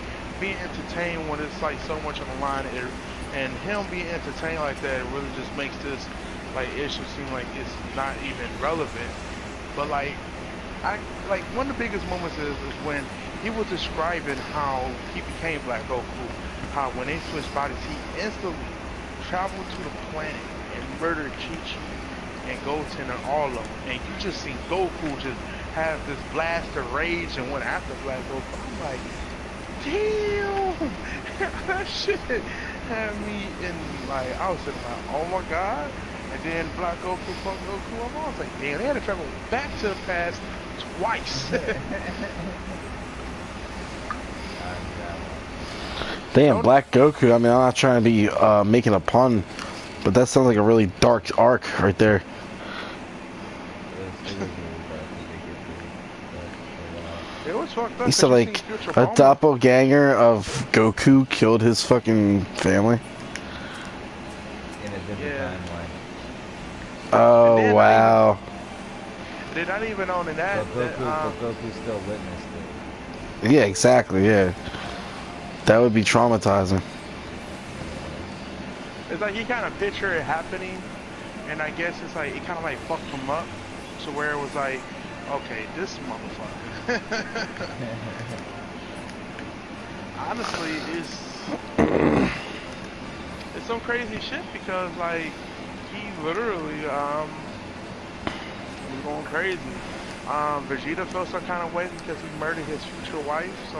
being entertained when it's like so much on the line, and him being entertained like that really just makes this like issue seem like it's not even relevant. But like, one of the biggest moments is when he was describing how he became Black Goku, how when they switched bodies, he instantly traveled to the planet and murdered Chi-Chi and Goten and all of them, and you just see Goku just have this blast of rage and went after Black Goku. I'm like, damn, that shit had me in like, I was sitting like, oh my god. And then Black Goku fucked Goku up. I was like, damn, they had to travel back to the past twice. Damn, Black Goku. I mean, I'm not trying to be making a pun, but that sounds like a really dark arc right there. It was fucked up. He said like a doppelganger of Goku killed his fucking family. In a different timeline. Oh wow. They're not even on that. But Goku still witnessed it. Yeah, exactly. Yeah, that would be traumatizing. It's like he kind of pictured it happening, and I guess it's like it kind of like fucked him up, to where it was like, okay, this motherfucker. Honestly, it's some crazy shit because like he literally was going crazy. Vegeta felt some kind of way because he murdered his future wife. So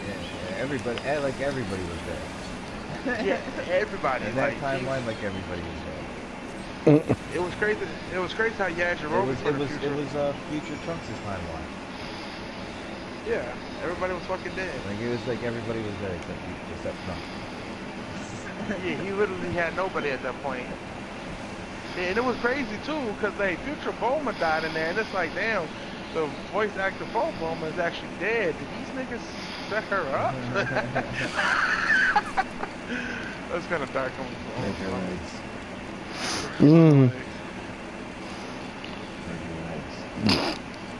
Yeah, everybody, like everybody was dead. yeah, everybody In that like timeline, like everybody was dead. it was crazy. It was crazy how Yajirobe for the future. It was future Trunks' timeline. Yeah, everybody was fucking dead. Like it was like everybody was dead except Trunks. Yeah, he literally had nobody at that point. Yeah, and it was crazy too, because like Future Bulma died in there, and it's like, damn, the voice actor for Bulma is actually dead. Did these niggas set her up? That's kind of dark. Mm.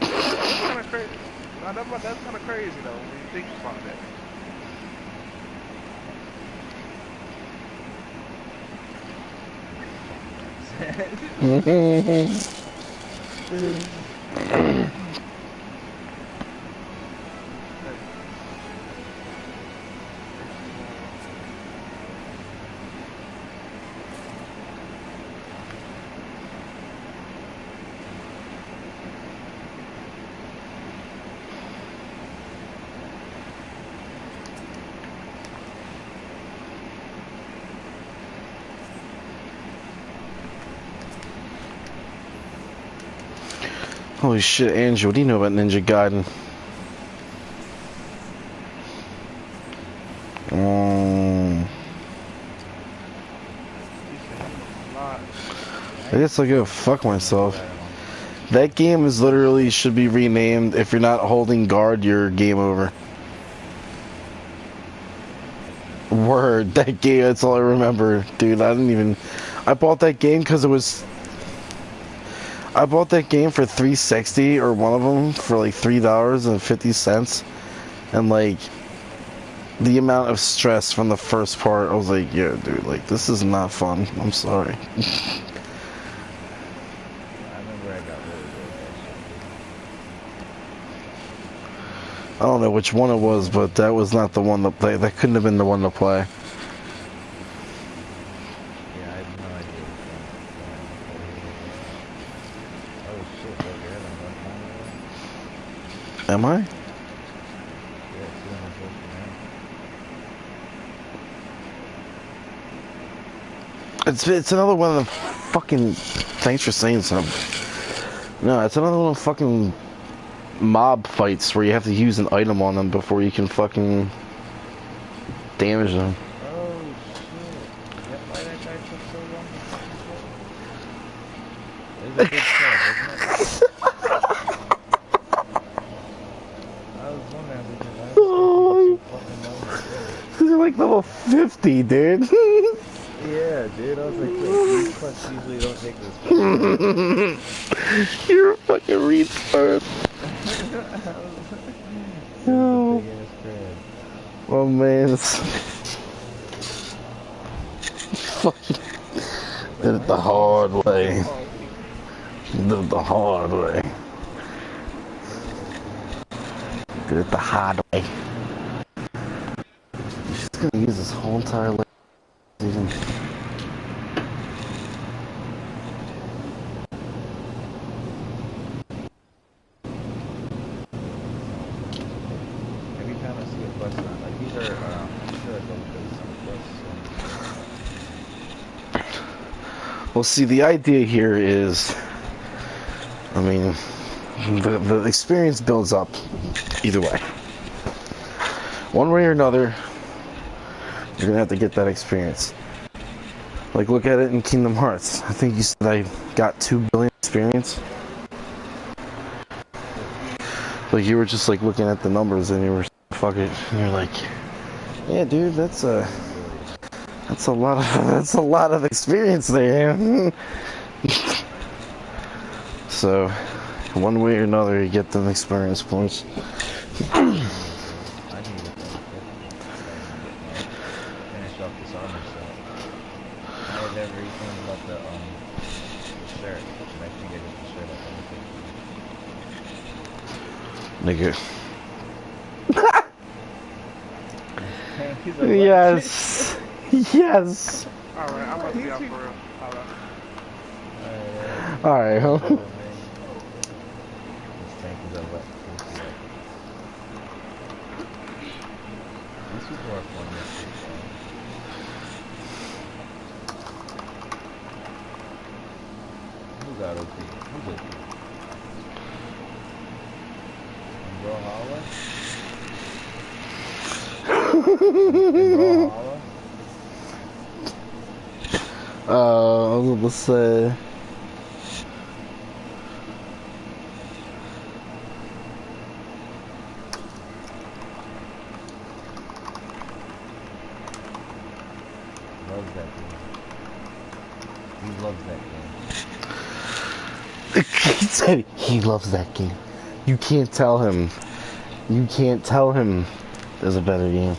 That's kind of crazy. That's kind of crazy though when you think about that. Holy shit, Andrew, what do you know about Ninja Gaiden? I guess I'll go fuck myself. That game is literally should be renamed. If you're not holding guard, you're game over. Word, that game, that's all I remember. Dude, I bought that game because it was... I bought that game for $3.60, or one of them for like $3.50. And like, the amount of stress from the first part, I was like, yeah, dude, like, this is not fun. I'm sorry. I remember I got really good at I don't know which one it was, but that was not the one to play. That couldn't have been the one to play. Yeah, I have no idea which one. Oh shit, bro, you're having a rough time. Am I? Yeah, it's doing this work It's another one of the fucking... Thanks for saying something. No, it's another one of the fucking mob fights where you have to use an item on them before you can fucking damage them. Oh shit. Is that why that guy took so long to fucking kill? It was a big club, wasn't it? I was wondering because I was so fucking long to kill. They're like level 50, dude. Yeah, dude, I was like, these quests usually don't take this far. You're a fucking retard. No. Oh man, it's fucking did it the hard way. Did it the hard way. Did it the hard way. She's gonna use this whole entire life season. Every time I see a quest on, like these are quests. Well, see, the idea here is, I mean, the experience builds up either way. One way or another, you're gonna have to get that experience. Like, look at it in Kingdom Hearts. I think you said I got 2 billion experience. Like, you were just like looking at the numbers and you were fuck it, and you're like, yeah, dude, that's a lot of experience there. So, one way or another, you get them experience points. I need to finish off this armor set. I have everything but the shirt, and I think I get the shirt up on the Nigga. He's like, Yes. Yes. Alright, I must be out for real. Alright. Alright, huh? This tank is a wet. These people are fun to see, Who got OP? Who's OP? Bro Holla? Bro Holla? I was gonna say. Loves that game. He loves that game. He said he loves that game. You can't tell him. You can't tell him there's a better game.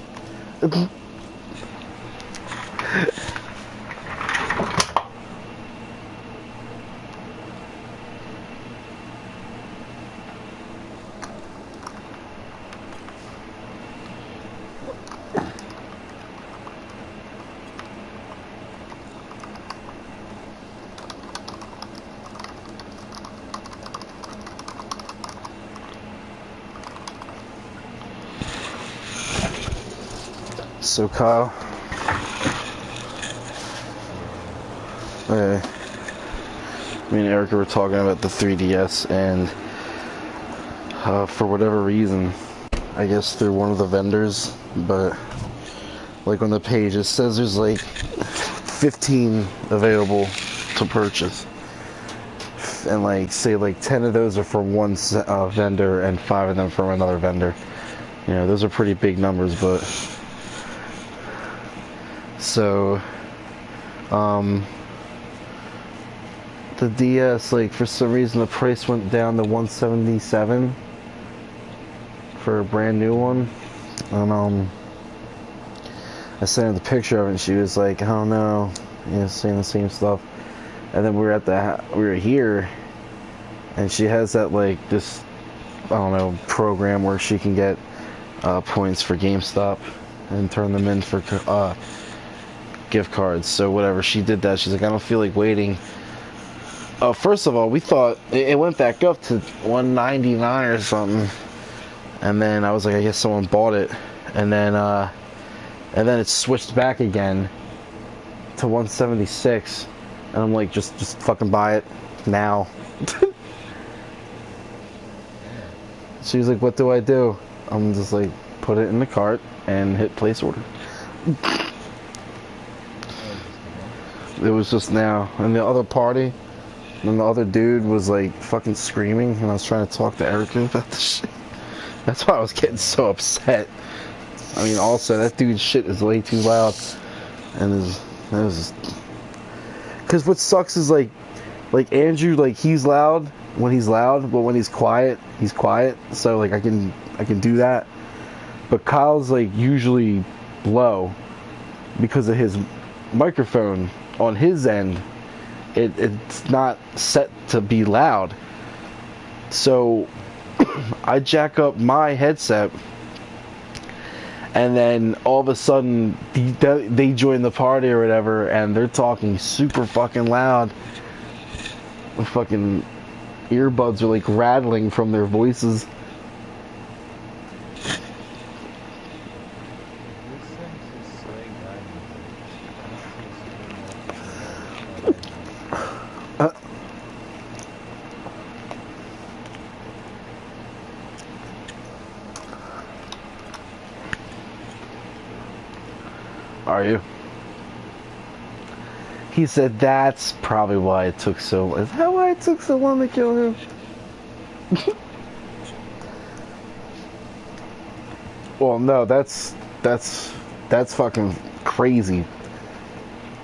So Kyle, me and Erica were talking about the 3DS, and for whatever reason, I guess through one of the vendors, but like on the page it says there's like 15 available to purchase, and like say like 10 of those are from one vendor and 5 of them from another vendor. You know, those are pretty big numbers, but so the DS, like for some reason the price went down to $177 for a brand new one, and I sent her the picture of it and she was like, I don't know, you know, saying the same stuff. And then we were here and she has that like this, I don't know, program where she can get points for GameStop and turn them in for gift cards. So whatever, she did that. She's like, I don't feel like waiting. First of all, we thought it went back up to $199 or something, and then I was like, I guess someone bought it, and then it switched back again to $176, and I'm like, just fucking buy it now. She's like, what do I do? I'm just like, put it in the cart and hit place order. It was just now, and the other party, and the other dude was like fucking screaming, and I was trying to talk to Erica about this shit. That's why I was getting so upset. I mean, also that dude's shit is way too loud, and because what sucks is like Andrew, like he's loud when he's loud, but when he's quiet, he's quiet. So like I can do that, but Kyle's like usually low because of his microphone on his end. It's not set to be loud, so I jack up my headset, and then all of a sudden they join the party or whatever, and they're talking super fucking loud. The fucking earbuds are like rattling from their voices. Are you? He said that's probably why it took so. Is that why it took so long to kill him? Well, no, that's fucking crazy.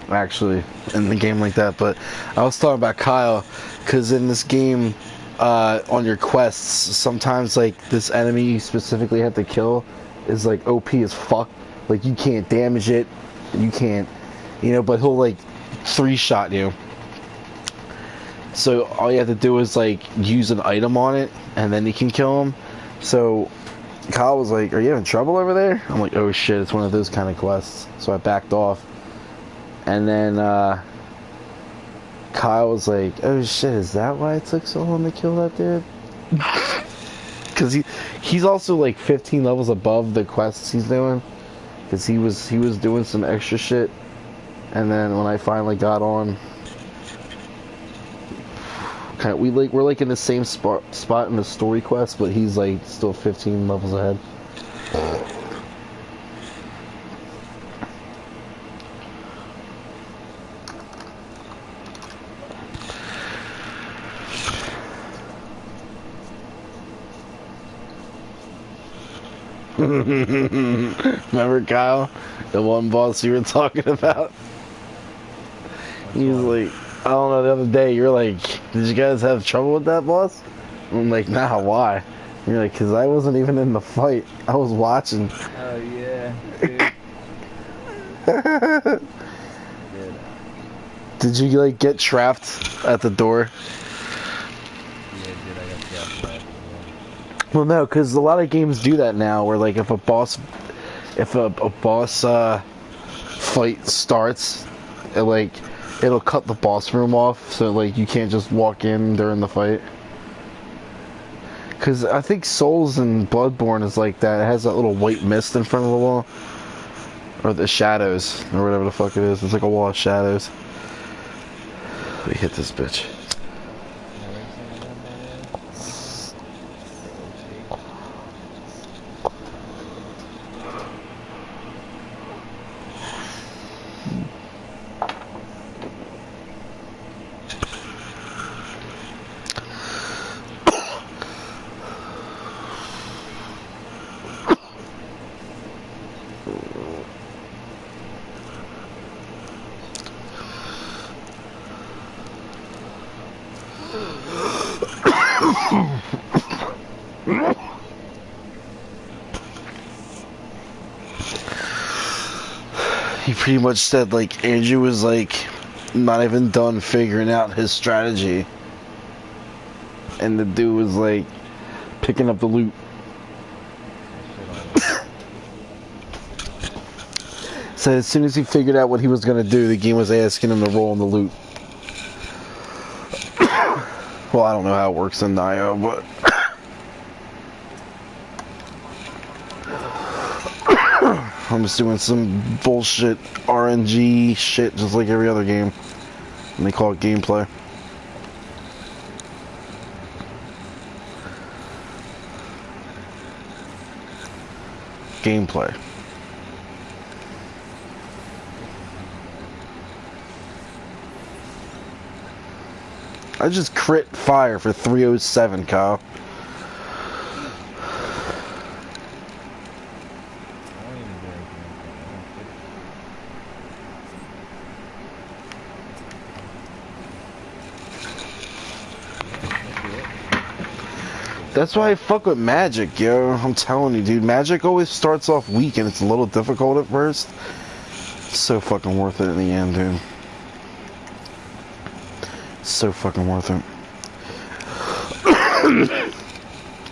Actually, in the game like that, but I was talking about Kyle, because in this game, on your quests, sometimes like this enemy you specifically have to kill is like OP as fuck. Like you can't damage it, you can't, you know, but he'll like 3-shot you. So all you have to do is like use an item on it, and then you can kill him. So Kyle was like, "Are you having trouble over there?" I'm like, "Oh shit, it's one of those kind of quests." So I backed off. And then Kyle was like, "Oh shit, is that why it took so long to kill that dude?" Because he's also like 15 levels above the quests he's doing. Because he was doing some extra shit. And then when I finally got on, we're like in the same spot in the story quest, but he's like still 15 levels ahead. Remember Kyle, the one boss you were talking about? He was like, I don't know, the other day you're like, did you guys have trouble with that boss? I'm like, nah, why? And you're like, because I wasn't even in the fight, I was watching. Oh yeah, dude. Dude. Did you like get trapped at the door? Yeah, dude, I got trapped last. Well, no, because a lot of games do that now, where like if a boss fight starts, it'll cut the boss room off, so like you can't just walk in during the fight. Because I think Souls and Bloodborne is like that. It has that little white mist in front of the wall, or the shadows, or whatever the fuck it is. It's like a wall of shadows. We hit this bitch. He pretty much said like Andrew was like not even done figuring out his strategy, and the dude was like picking up the loot. So as soon as he figured out what he was gonna do, the game was asking him to roll on the loot. Well, I don't know how it works in Nio, but I'm just doing some bullshit RNG shit just like every other game. And they call it gameplay. Gameplay. I just crit fire for 307, Kyle. That's why I fuck with Magic, yo. I'm telling you, dude. Magic always starts off weak and it's a little difficult at first. It's so fucking worth it in the end, dude. So fucking worth it.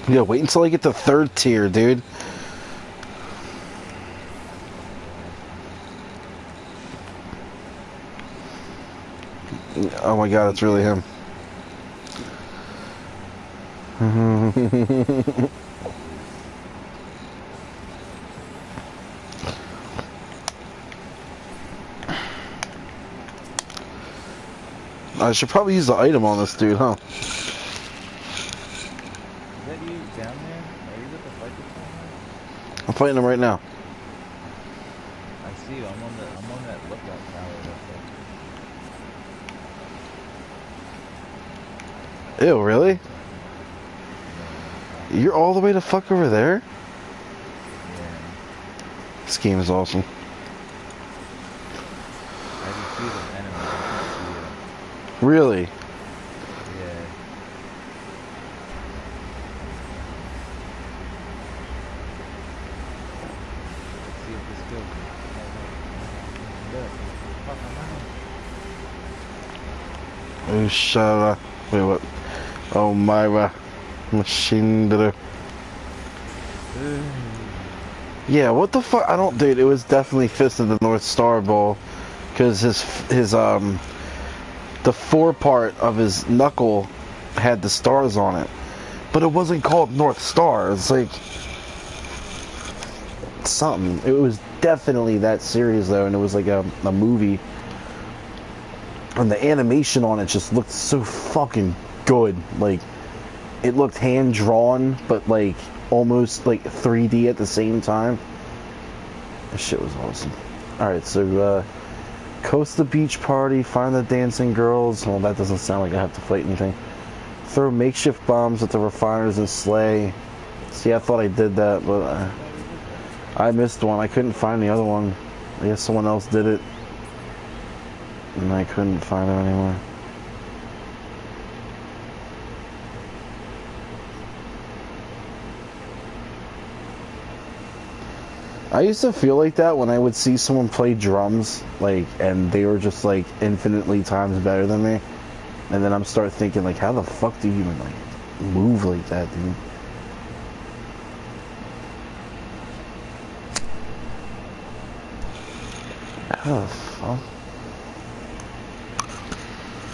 Yeah, wait until I get to 3rd tier, dude. Oh my god, it's really him. I should probably use the item on this dude, huh? Is that you down there? Are you with the fight this time? I'm fighting him right now. I see you. I'm on that lookout tower. That's Ew, really? You're all the way to fuck over there? Yeah. This game is awesome. I can see the enemy. I can't see you. Really? Yeah. Let's see if this kills me. Oh, Shara. Wait, what? Oh, Myra. Machine. Yeah, what the fuck? I don't, dude. It was definitely Fist of the North Star Ball. because his the fore part of his knuckle had the stars on it, but it wasn't called North Star. It's like something. It was definitely that series though, and it was like a movie, and the animation on it just looked so fucking good. Like it looked hand drawn, but like almost like 3D at the same time. That shit was awesome. All right, so Costa Beach Party, find the dancing girls. Well, that doesn't sound like I have to fight anything. Throw makeshift bombs at the refiners and slay. See, I thought I did that, but I missed one. I couldn't find the other one. I guess someone else did it, and I couldn't find it anymore. I used to feel like that when I would see someone play drums, like, and they were just like infinitely times better than me, and then I'm start thinking like, how the fuck do you even like move like that, dude? How the fuck?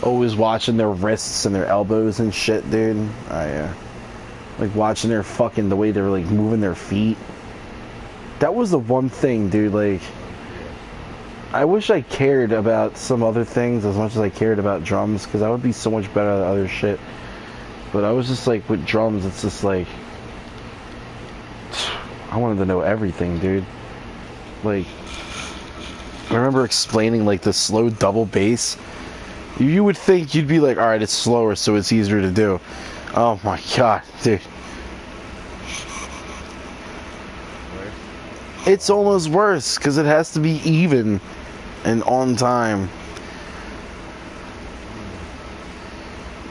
Always watching their wrists and their elbows and shit, dude. Like watching their fucking the way they're like moving their feet. That was the one thing, dude, like, I wish I cared about some other things as much as I cared about drums, because I would be so much better at other shit. But I was just like, with drums, it's just like, I wanted to know everything, dude. Like, I remember explaining, like, the slow double bass. You would think you'd be like, alright, it's slower, so it's easier to do. Oh my god, dude. It's almost worse, because it has to be even and on time.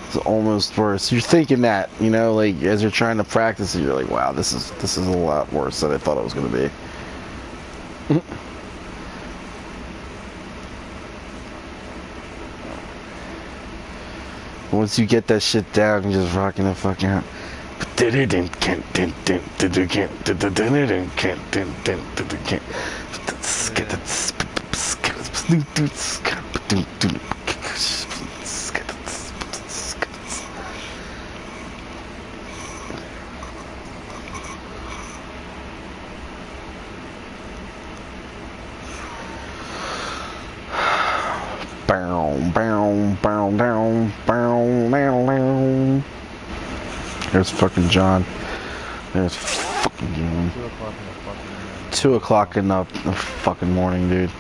It's almost worse. You're thinking that, you know, like, as you're trying to practice it, you're like, wow, this is a lot worse than I thought it was going to be. Once you get that shit down, you're just rocking the fuck out. There's fucking John. There's fucking John. 2 o'clock in the fucking morning, dude.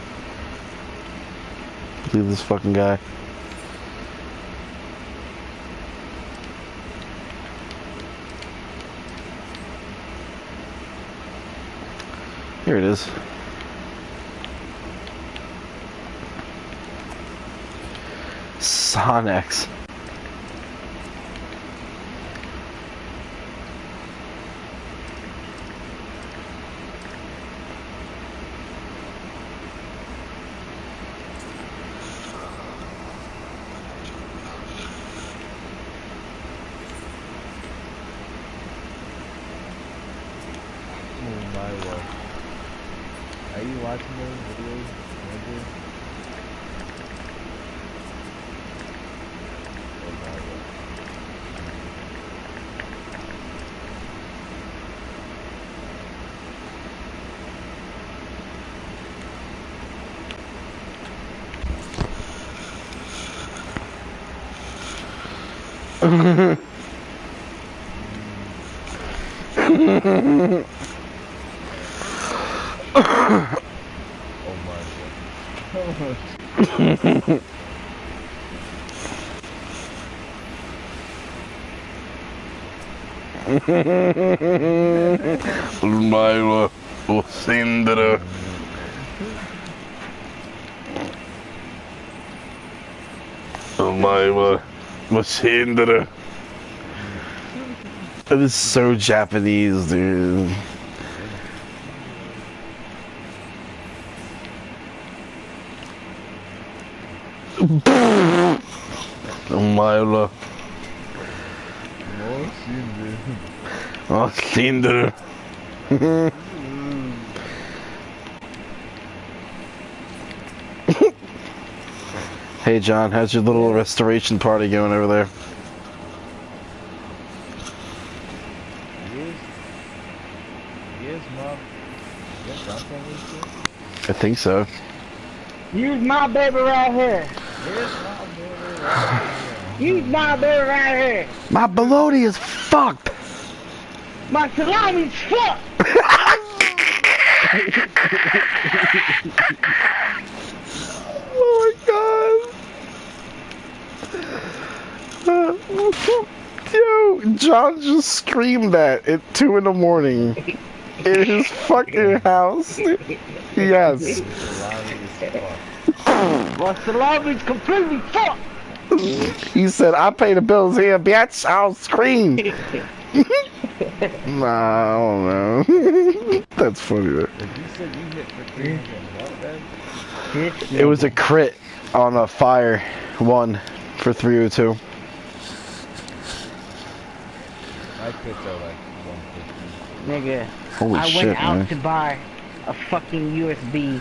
Believe this fucking guy. Here it is. Sonex. Are you watching those videos? Oh my god. Ulmaila Osindra. Ulmaila Osindra. That is so Japanese, dude. Ulmaila Osindra. Hey John, how's your little restoration party going over there? Yes, Mom. Yes, Dante needs to. I think so. Use my baby right here. Yes, Mom, baby, right here. Use my baby right here. My bologna is fucked! My salami's fucked. Oh my god! Yo, John just screamed that at 2 in the morning in his fucking house. Yes. My salami's completely fucked. He said, I pay the bills here, bitch. I'll scream. Nah, I don't know. That's funny. Though. You said you hit for 300 what, man? It was a crit on a fire one for 302. My crits are like 150. Nigga, Holy I shit, went out man. to buy a fucking USB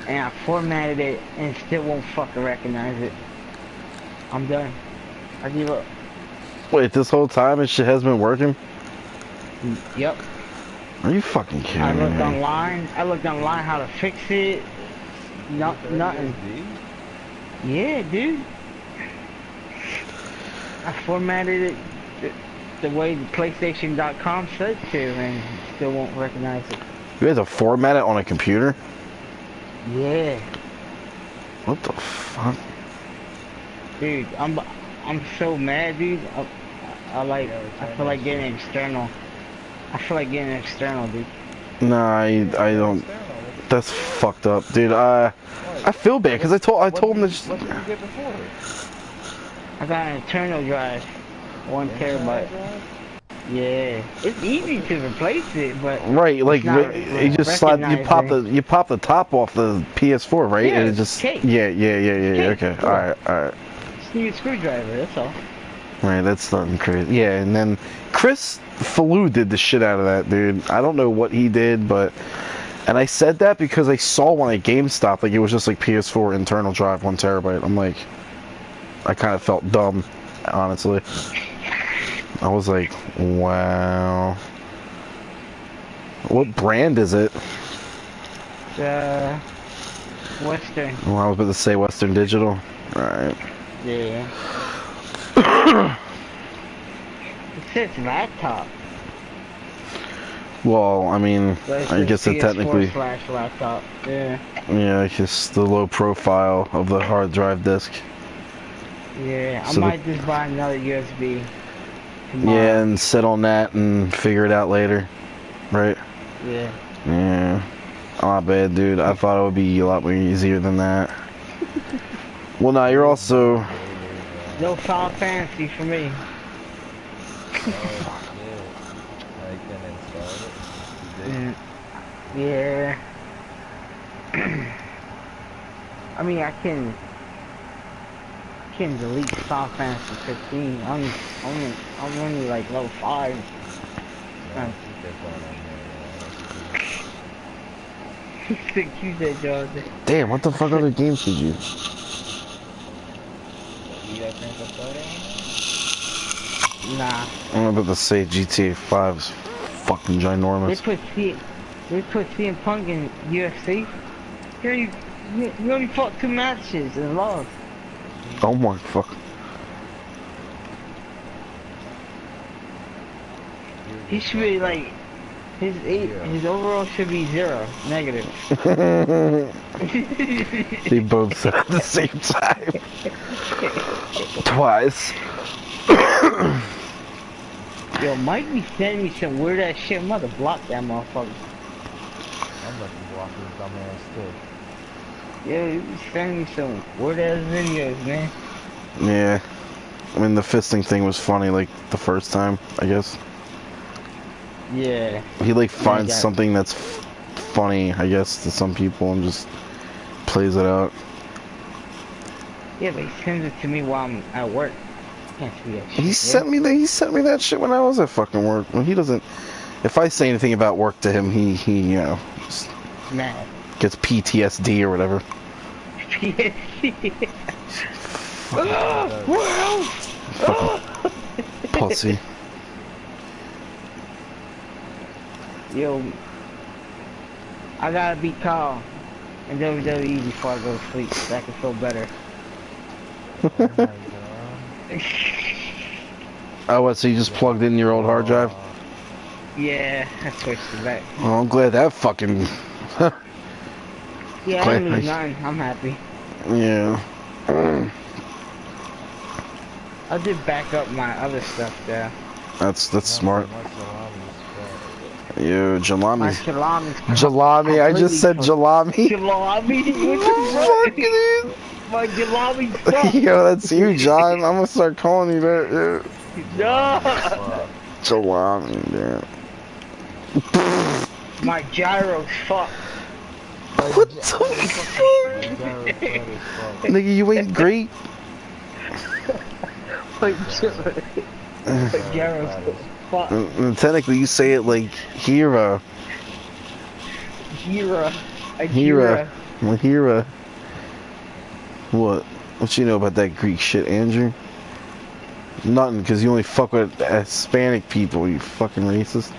and I formatted it and still won't fucking recognize it. I'm done. I give up. Wait, this whole time this shit has been working? Yep. Are you fucking kidding I me? looked online. I looked online how to fix it. Nothing. USB? Yeah, dude. I formatted it the way the PlayStation.com said to, and still won't recognize it. You had to format it on a computer? Yeah, What the fuck? dude. I'm so mad, dude. I feel like getting external. I feel like getting external, dude. Nah, I don't. That's fucked up, dude. I feel bad because I told him to just. What did you get before? I got an internal drive, 1 terabyte. Yeah, it's easy to replace it, but Right, like not you just slide, you pop the top off the PS4, right? Yeah, And it just cake. yeah. Cake, Okay, yeah. all right. just need a screwdriver. That's all. Right, that's nothing crazy. Yeah, and then Chris Falou did the shit out of that, dude. I don't know what he did, but and I said that because I saw one at GameStop, like it was just like PS4 internal drive 1 terabyte. I'm like, I kind of felt dumb, honestly. I was like, wow. What brand is it? Western. Well, I was about to say Western Digital. Alright. Yeah. It says laptop. Well, I mean, But it I says guess it technically, PS4/laptop. Yeah. yeah, I guess the low profile of the hard drive disk. Yeah. I So might just buy another USB. Tomorrow. Yeah, and sit on that and figure it out later. Right? Yeah. Yeah. Not bad, dude. I thought it would be a lot more easier than that. Well, now you're also... No Final Fantasy for me. Yeah. I mean, I can delete Final Fantasy 15. I'm only like level 5. Keep that job. Damn, what the fuck other games did you... Nah. I'm about to say GTA 5 is fucking They ginormous. put CM Punk in UFC. Here you only fought 2 matches and lost. Oh my fuck. He should be like his overall should be 0, negative. They both said at the same time. Twice. Yo, Mike be sending me some weird ass shit. I'm about to block that motherfucker. I'm about to block his dumb ass too. Yeah, he be sending me some weird ass videos, man. Yeah. I mean, the fisting thing was funny, like, the first time, I guess. Yeah. He, like, finds got it. something that's funny, I guess, to some people and just plays it out. Yeah, but he sends it to me while I'm at work. Can't see that shit. He sent me that shit when I was at fucking work. When he doesn't... If I say anything about work to him, he you know, just Mad. gets PTSD or whatever. PTSD. Pussy. Yo, I gotta be calm in WWE before I go to sleep so I can feel better. Oh my god. Oh, what, so you just plugged in your old hard drive? Yeah, I switched it back. Oh, I'm glad that fucking... Yeah, I didn't lose nothing. I'm happy. Yeah. I did back up my other stuff there. That's smart. My salami is fucked. Yo, My Jalami. salami's Jalami, I just said Jalami. Jalami? Fuck it is. My jalami's fucked. Yo, that's you, John. I'm gonna start calling you that. No. Fuck. Jalami, dude. My gyro's fucked. What the fuck? My gyro's fat as fuck. Nigga, you ain't great. My gyro's fucked. Technically, you say it like Hira. Hira. Hira. Hira. What? What you know about that Greek shit, Andrew? Nothing, because you only fuck with Hispanic people, you fucking racist.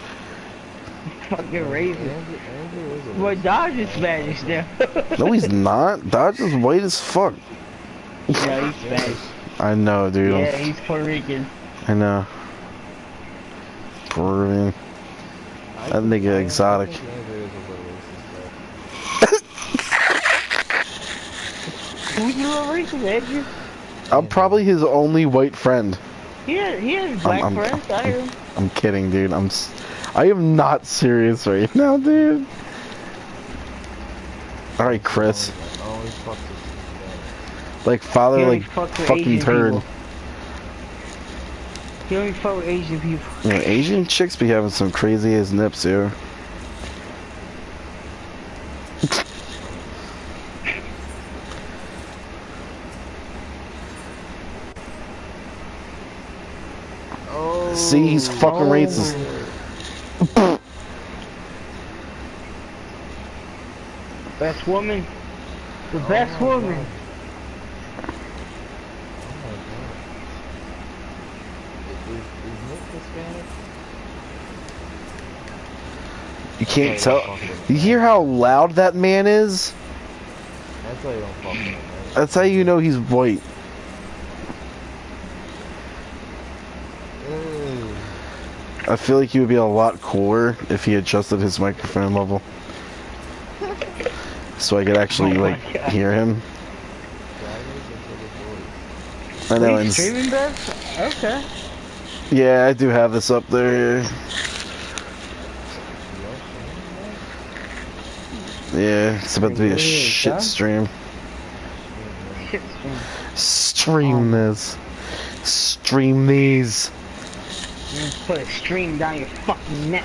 Fucking racist. Andrew is a My Dodge is Spanish now. No, he's not. Dodge is white as fuck. Yeah, he's Spanish. I know, dude. Yeah, he's Puerto Rican. I know. Peruvian. That nigga exotic. I think Andrew is a little racist, Who's your little racist, Andrew? I'm probably his only white friend. He has black I'm- friends, I hear him. I'm kidding, dude. I am not serious right now, dude. All right, Chris. though. Always fucks with Like father, He only like fucks with fucking Asian turd. people. He only fuck with Asian people. You know, Asian chicks be having some crazy ass nips, here. Oh, See, he's fucking racist. Best woman. The best woman. Oh my god. Is Nick Hispanic? You can't tell. You hear how loud that man is? That's why you don't fuck with him, right? That's how you know he's white. Ew. I feel like he would be a lot cooler if he adjusted his microphone level. So I could actually, Oh my like, God. hear him. Drivers into the voice. I know, Are you and streaming, Beth? Okay. yeah, I do have this up there. Yeah, it's about to be a Weird, shit huh? stream. Shit stream. Stream this. Stream these. You just put a stream down your fucking neck.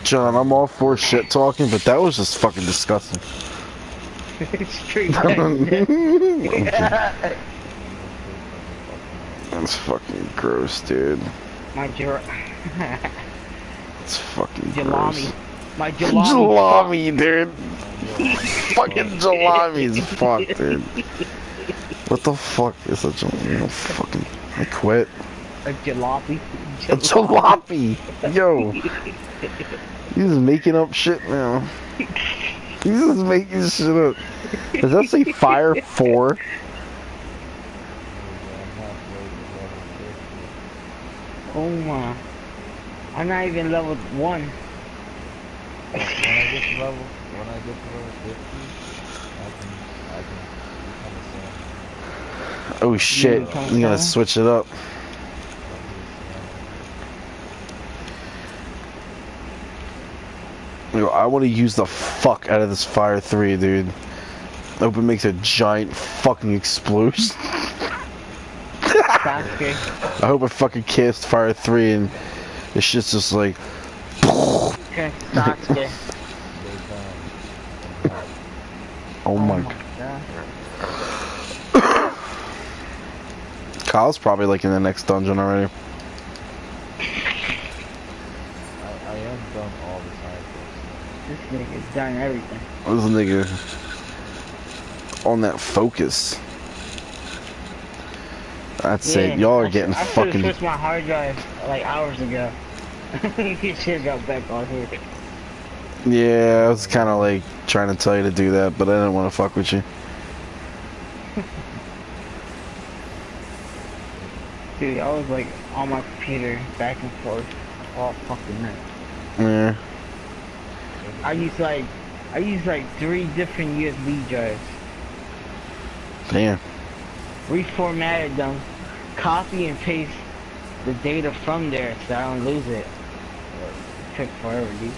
John, I'm all for shit talking, but that was just fucking disgusting. Stream down your neck. That's fucking gross, dude. My It's fucking jalami. gross. My jalami. Jalami, dude. Fucking jalami's fuck, dude. What the fuck is a jalami? Oh, fucking, I quit. A jalopy. A jalopy! Yo. He's making up shit now. He's just making shit up. Does that say Fire 4? Oh my. I'm not even level 1. When I get to level 50, I can become a Oh shit, you gotta switch it up. Yo, I want to use the fuck out of this Fire 3, dude. I hope it makes a giant fucking explosion. Sasuke. I hope I fucking cast Fire 3 and this shit's just like... Okay, Sasuke. Oh my... God. Kyle's probably like in the next dungeon already. I am done all the time. This nigga's done everything. This nigga... on that focus. That's Yeah, it. Y'all are I getting should have fucking. switched my hard drive like hours ago. You should have got back on here. Yeah, I was kind of like trying to tell you to do that, but I didn't want to fuck with you. Dude, I was like on my computer back and forth all fucking night. Yeah. I used like 3 different USB drives. Damn. Reformatted them, copy and paste the data from there so I don't lose it. It took forever, dude.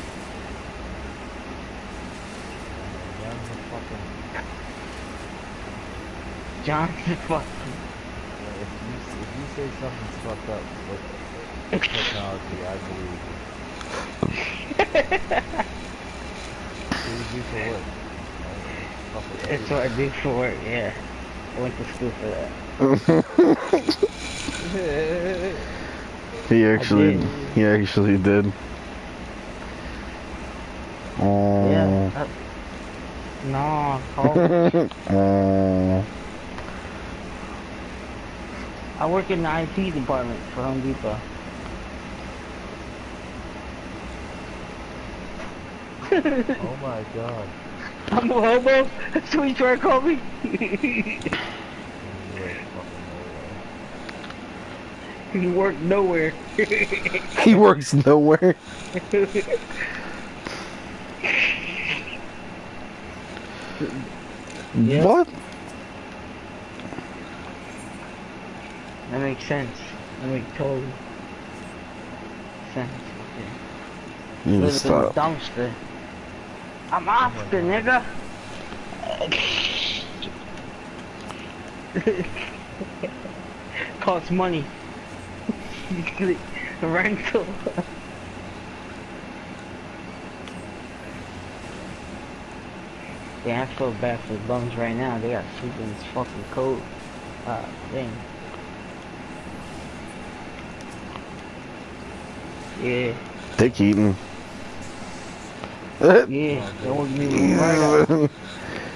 John's fucking. If you say something's fucked up with technology, I believe you. What do you do for work? That's what I do for work, yeah. I went to school for that. He actually did. Oh. Yeah. No, Oh. I work in the IT department for Home Depot. Oh my god. I'm a hobo? That's what you try to call me? You work nowhere. He works nowhere. Yep. What? That makes sense. That makes total sense. You need to Live in a stop. dumpster. I'm Oscar, nigga. Costs money. Rental. Yeah, I feel bad for the bums right now. They got sleep in this fucking cold. Dang. Yeah. Dick eating. Yeah. That woke me right up.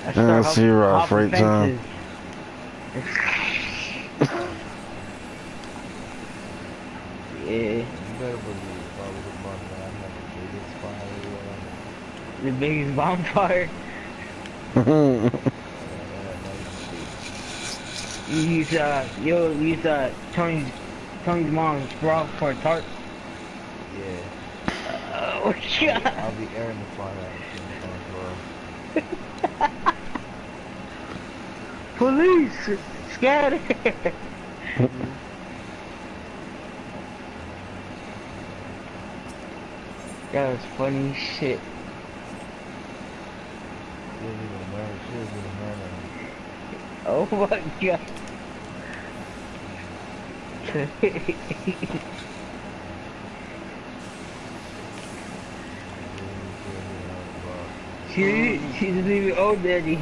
I start see you're off hopping right now. fences. Yeah. You better believe if I was a bum that I had the biggest fire. The biggest bonfire. You use Tony's mom's bra for a tart. Yeah. Oh god. I'll be airing the fire out of Police! Scatter! That was funny as shit. She was even murder. Oh my god. She doesn't even own daddy.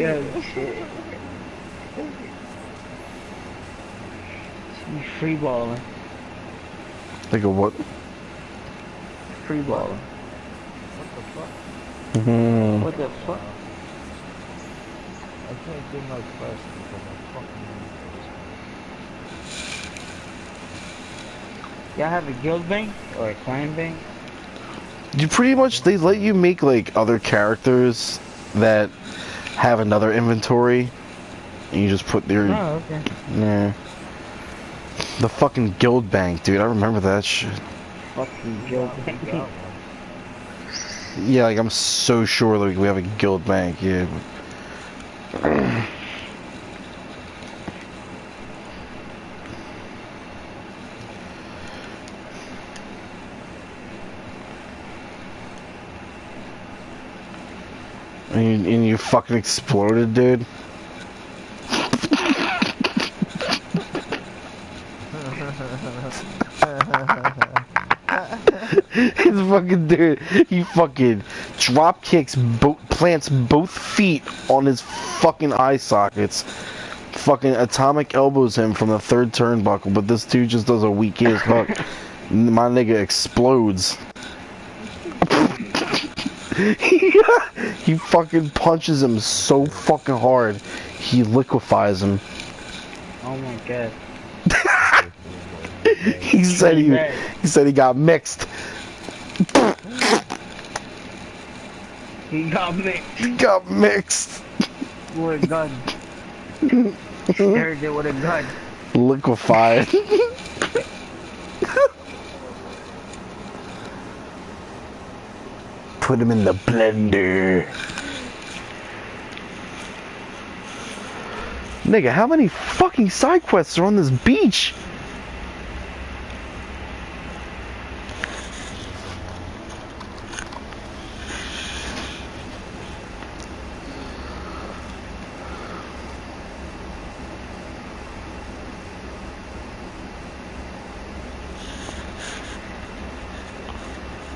Oh shit. She free balling. Like a what? Free balling. What the fuck? What the fuck? I can't do my quest because I'm fucking Y'all have a guild bank or a clan bank? You pretty much, they let you make like other characters that have another inventory, and you just put their Oh, okay. yeah. The fucking guild bank, dude. I remember that shit. Fucking guild bank. Yeah, like I'm so sure like we have a guild bank. Yeah. And you fucking exploded, dude. His fucking dude, he fucking drop kicks, plants both feet on his fucking eye sockets. Fucking atomic elbows him from the 3rd turnbuckle, but this dude just does a weak ass hook. My nigga explodes. He fucking punches him so fucking hard, he liquefies him. Oh my god. He said he said he got mixed. He got me He got mixed. with a gun. Scared it with a gun. Liquefied. Put him in the blender. Nigga, how many fucking side quests are on this beach?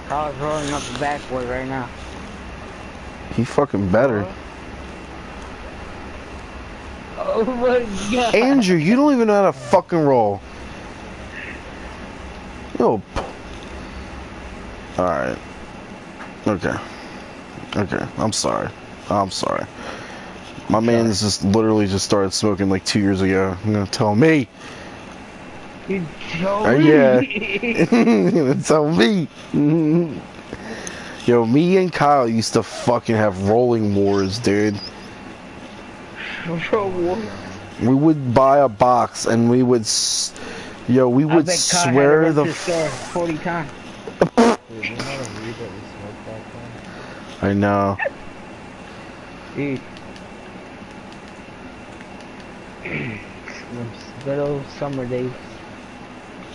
Kyle's rolling up the backboard right now. He fucking better. Oh my god. Andrew, you don't even know how to fucking roll. Yo. Alright. Okay. Okay. I'm sorry. I'm sorry. My man's just literally just started smoking like 2 years ago. You're gonna tell me. You told Yeah. me. You're gonna tell me. Yo, me and Kyle used to fucking have rolling wars, dude. Bro, what? We would buy a box and we would, yo, we I would bet Kyle swear had the. to store 40 times. Dude, you know the weed that we smoked back then? I know. Dude. Those good old summer days.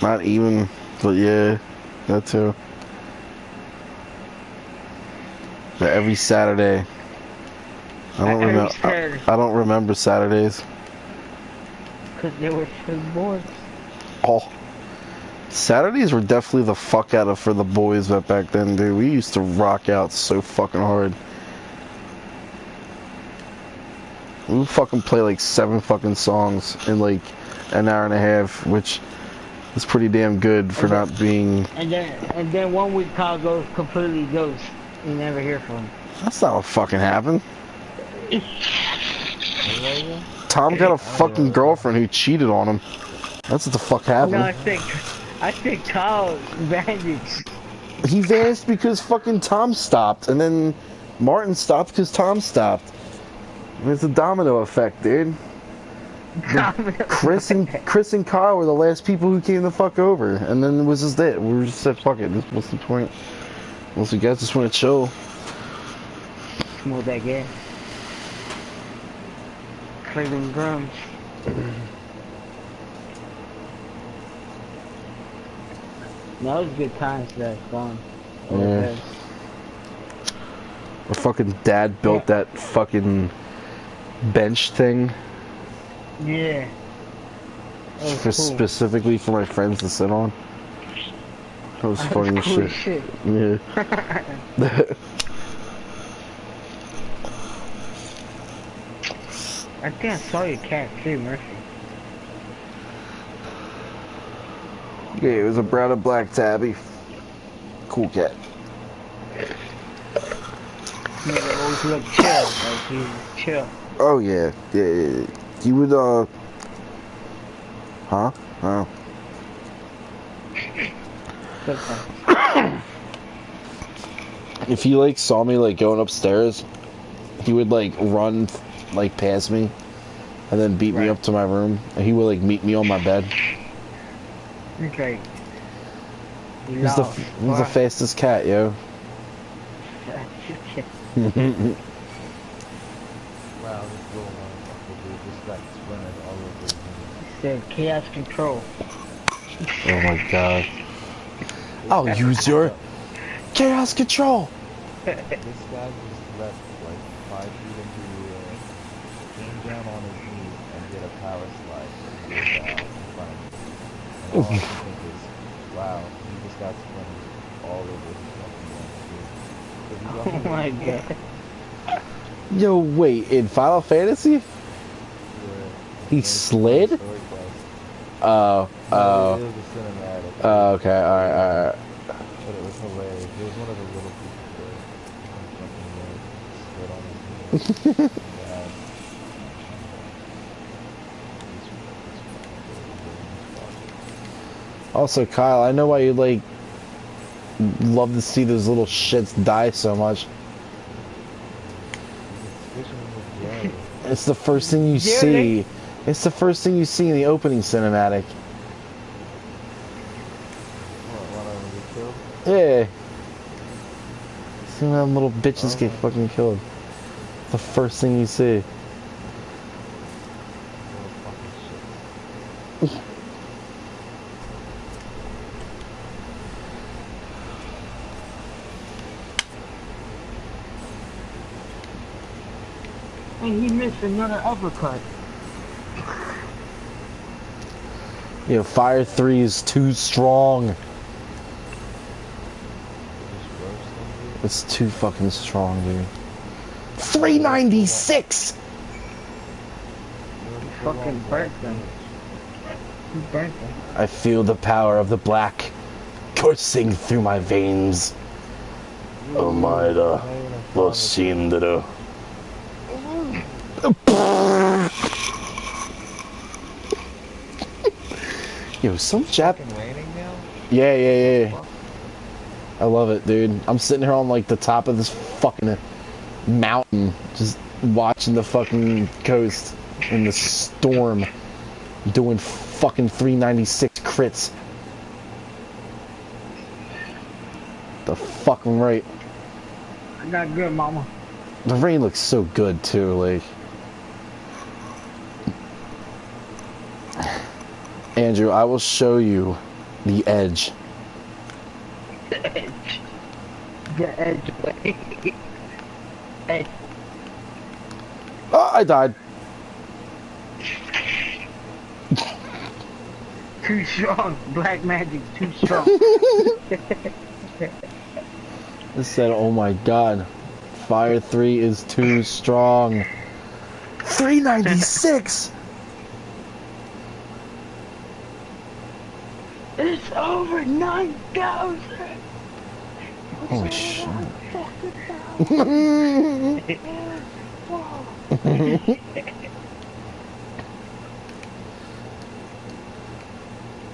Not even, but yeah, that too. But every Saturday. I don't Every remember. Saturday. I don't remember Saturdays. Cause they were for boys. Oh, Saturdays were definitely the fuck out of for the boys back then, dude. We used to rock out so fucking hard. We would fucking play like 7 fucking songs in like an hour and a half, which is pretty damn good for not being. And then 1 week Kyle goes completely ghost. You never hear from him. That's not what fucking happened. Tom got a fucking girlfriend who cheated on him. That's what the fuck happened. No, I think Kyle bandaged. He vanished because fucking Tom stopped, and then Martin stopped because Tom stopped. It's a domino effect, dude. Chris and Kyle were the last people who came the fuck over, and then it was just it. We just said, fuck it. What's the point? Unless you guys just want to chill. Smoke that gas. Cleveland drums. No, it was good times that gone. Yeah. My fucking dad built that fucking bench thing Yeah. That was cool. specifically for my friends to sit on. That was funny as Cool shit. shit. Yeah. I think I saw your cat too, Murphy. Yeah, it was a brown and black tabby. Cool cat. Nigga always look chill, like he's chill. Oh yeah, yeah. He would huh? Oh. If he like saw me like going upstairs, he would like run like past me and then beat me up to my room, and he would like meet me on my bed. Okay. He's the fastest cat, yo. Wow, this little motherfucker, dude, just got sprinted all over his knee. Said chaos control. Oh my god. I'll use your chaos control. This guy just left like 5 feet into the air, came down on his knee, and did a power slide from the out in front of me. And all I can think is, wow, he just got sprinted all over his fucking leg, dude. Oh my god. Yo, wait, in Final Fantasy? Yeah. He slid? Story quest. Oh, It was a cinematic. okay, alright. But it was hilarious. It was one of the little pieces God. Also, Kyle, I know why you like love to see those little shits die so much. It's the first thing you see. It's the first thing you see in the opening cinematic. One of them get killed? Yeah. See them little bitches get Oh. fucking killed. The first thing you see. Little fucking shit. And he missed another uppercut. You know, Fire 3 is too strong. Just roast them, dude. It's too fucking strong, dude. 396! Fucking burnt them. He burnt them. I feel the power of the black coursing through my veins. Oh my god. Lo siento. Yo, some Jap. Fucking raining now? Yeah. I love it, dude. I'm sitting here on like the top of this fucking mountain, just watching the fucking coast in the storm, doing fucking 396 crits. The fucking right. I got good, mama. The rain looks so good too, like. Andrew, I will show you the edge. The edge. The edge way. Edge. Oh, I died. Too strong. Black magic too strong. It said, oh my god. Fire 3 is too strong. 396! It's over 9,000. Holy shit.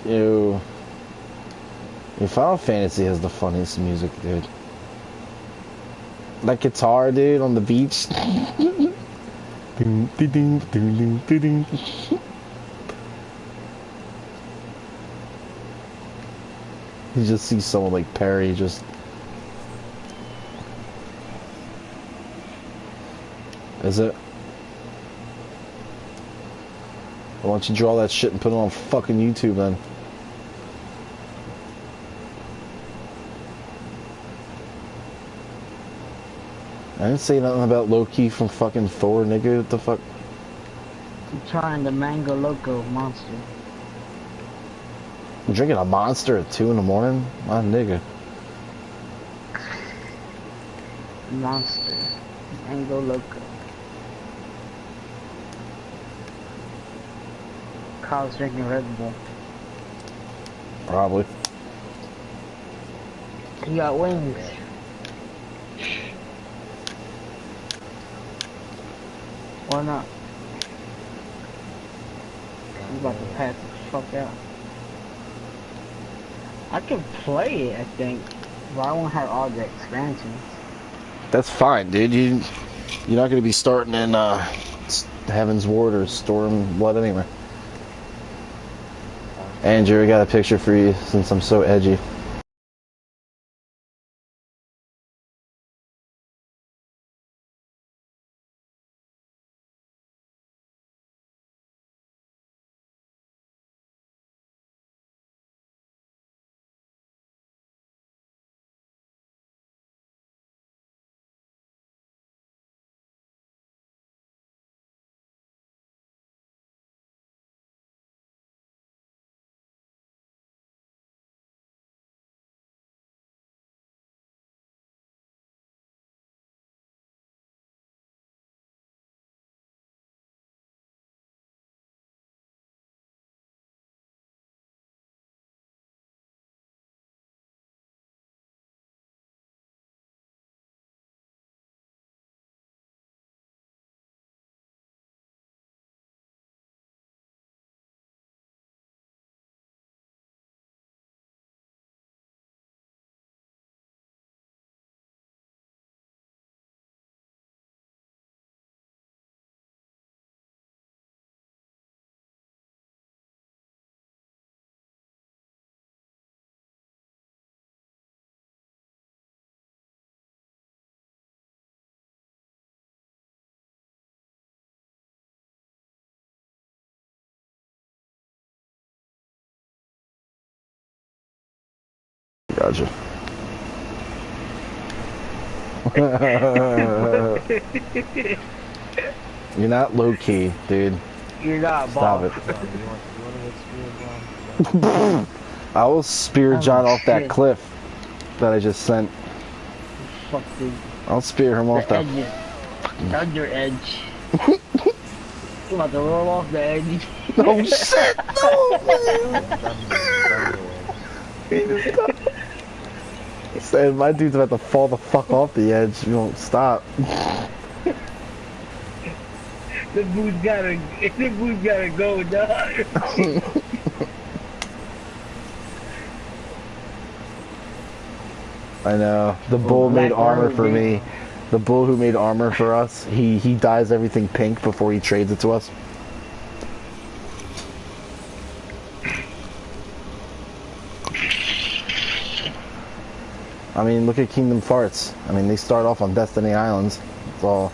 Ew. Final Fantasy has the funniest music, dude. That guitar, dude, on the beach. You just see someone like Perry just... Is it? Why don't you draw that shit and put it on fucking YouTube then? I didn't say nothing about Loki from fucking Thor, nigga. What the fuck? I'm trying the Mango Loco monster. You drinking a Monster at 2 in the morning? My nigga. Monster. Mango Loco. Kyle's drinking Red Bull. Probably. He got wings. Or not. He's about to pass the fuck out. I can play it, I think, but I won't have all the expansions. That's fine, dude. You're not gonna be starting in Heaven's Ward or Storm Blood anyway. Andrew, I got a picture for you since I'm so edgy. Gotcha. You're not low key, dude. You're not, Stop boss. it. You want to get Spirit John? I will spear Oh, John off that shit. cliff that I just sent. Fuck, dude. I'll spear him off The that. edge. Thunder edge. You about to roll off the edge. Oh shit! No, man! He said my dude's about to fall the fuck off the edge. You won't stop. The boo's gotta go, dog. I know. The bull made Black armor armor, for dude. me. The bull who made armor for us. He dyes everything pink before he trades it to us. I mean, look at Kingdom Farts. I mean, they start off on Destiny Islands. It's all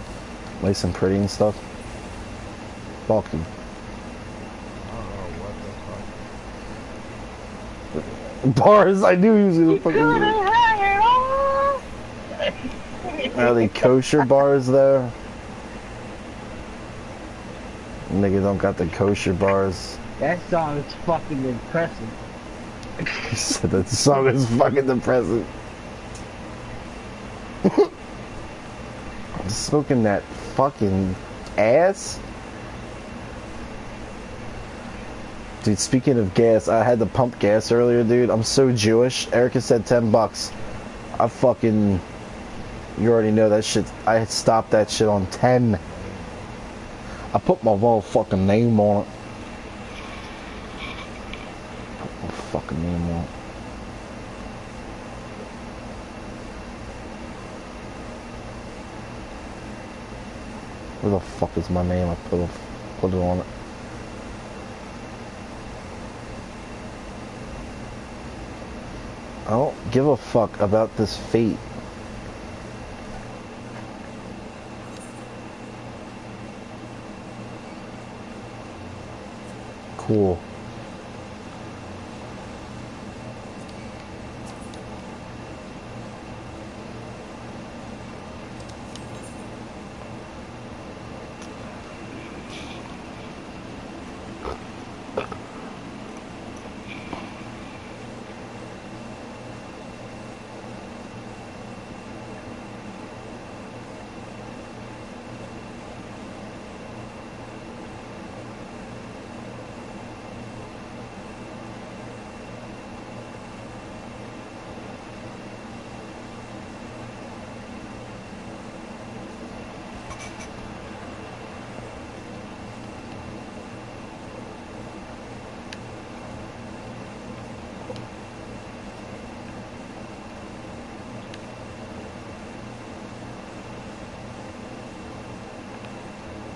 nice and pretty and stuff. Fucking. Bars, I knew he was gonna fucking do it. Are they kosher bars though? Niggas don't got the kosher bars. That song is fucking impressive. He said that song is fucking depressing. I'm smoking that fucking ass. Dude, speaking of gas, I had to pump gas earlier, dude. I'm so Jewish. Erica said $10. I fucking... You already know that shit. I had stopped that shit on 10. I put my motherfucking name on it. Put my fucking name on it. Where the fuck is my name? I put it on it. I don't give a fuck about this fate. Cool.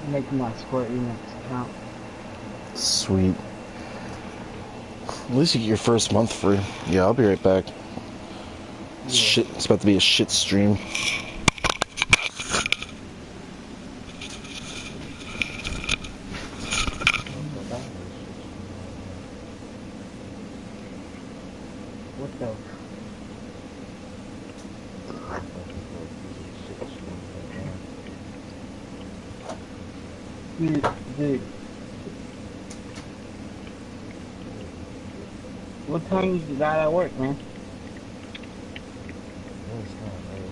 Make my squirt remix count. Sweet. At least you get your first month free. Yeah, I'll be right back. Shit, it's about to be a shit stream. What the? Dude. What time you got at work, man? It's kind of late.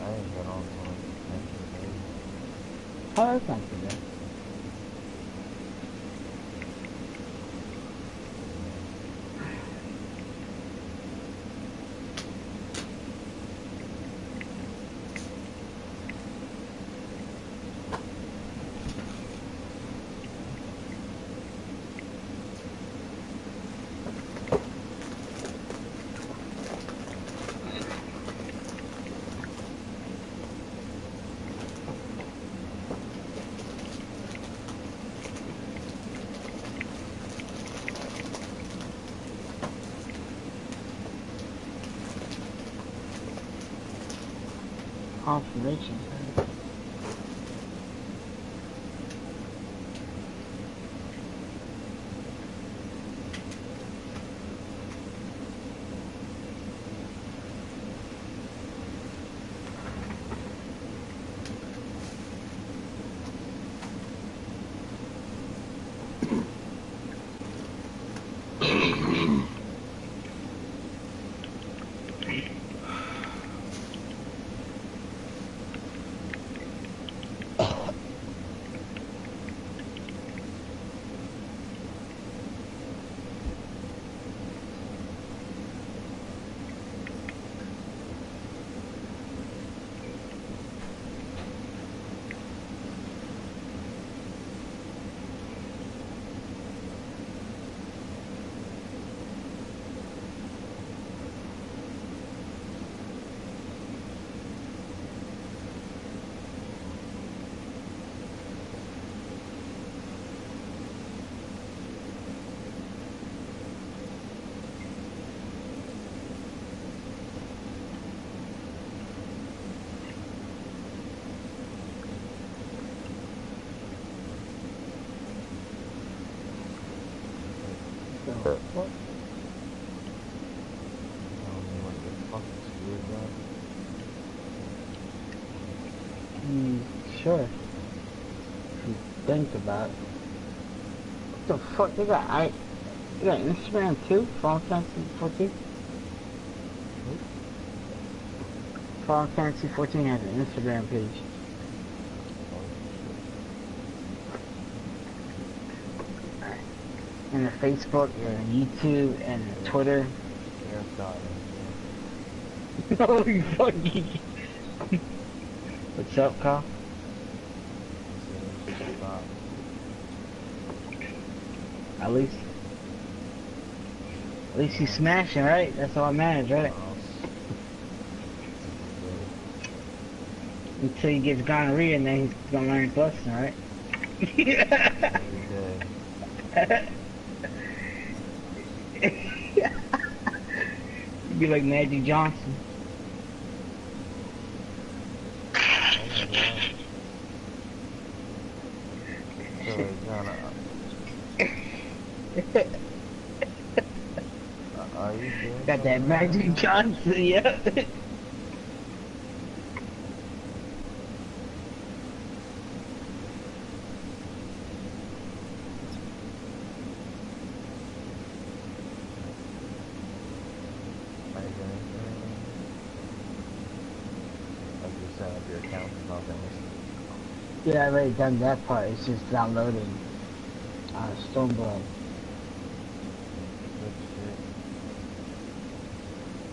I ain't got on time. Oh, that's not too bad. Confirmation. Sure. If you think about it. What the fuck? They got Instagram too? Final Fantasy 14? Final Fantasy 14 has an Instagram page. And a Facebook, and a YouTube, and a Twitter. Oh, you fucking... What's up, Kyle? At least he's smashing, right? That's all that matters, right? Until he gets gonorrhea, and then he's gonna learn his lesson, right? You'd be like Magic Johnson. Got that Magic Johnson, yeah. Yeah, I already done that part. It's just downloading Stormblood.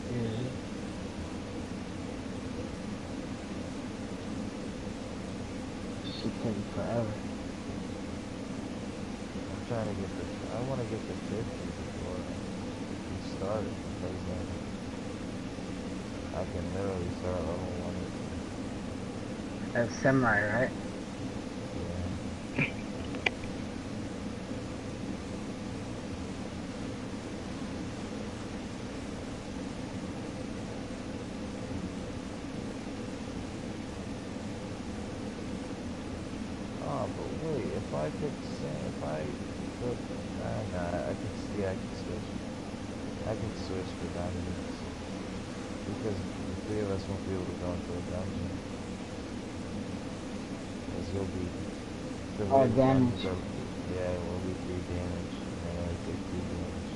Yeah. Should take forever. I'm trying to get the. I want to get the 50 before we start it, because then I can literally start level 1. That's Samurai, right? I can switch for dungeons, because the 3 of us won't be able to go into a dungeon, because you'll be, the Oh, way the damage. dungeons are, yeah, it will be 3 damage, and then I take 3 damage,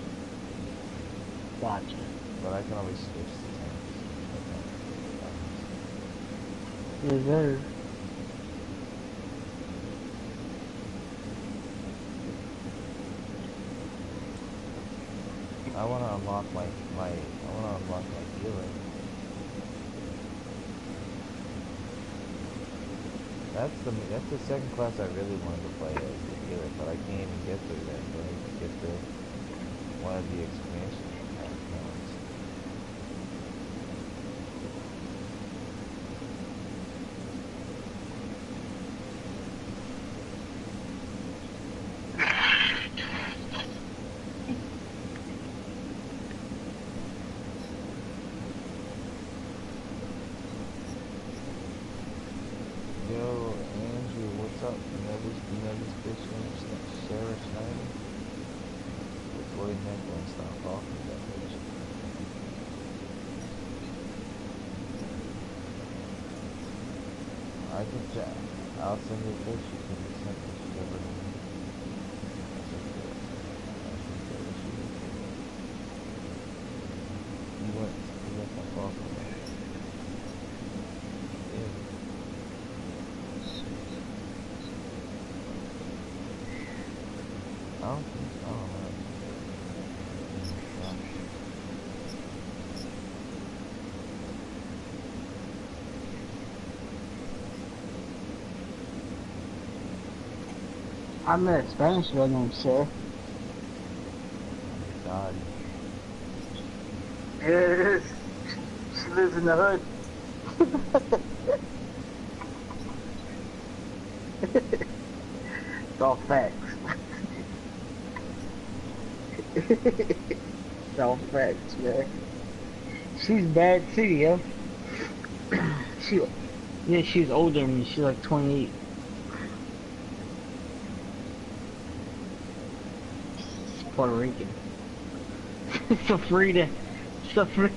Gotcha. but I can always switch to tanks. Reserve. I want to unlock my healer. That's the second class I really wanted to play as the healer, but I can't even get there yet. But I can get the one of the expansion accounts. I'll send you a picture. You can send me whatever. You went my phone. Yeah. I don't think so. I'm a Spanish woman, sir. God. It is. She lives in the hood. It's all facts. It's all facts, man. She's bad too, yo. She was older than me. She's like 28. Puerto Rican. So free to. So free.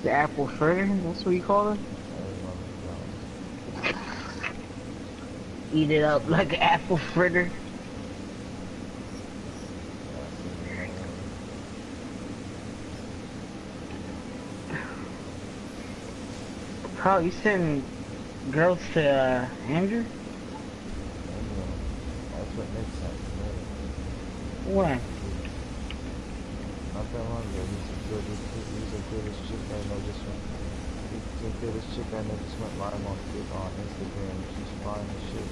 The apple fritter, that's what you call it? Eat it up like an apple fritter. Carl, you sending girls to Andrew? That's what makes sense. When? Not that long ago, he's a goodest chick I know just went. He's the goodest chick I know just went live on Instagram. She's fine as shit.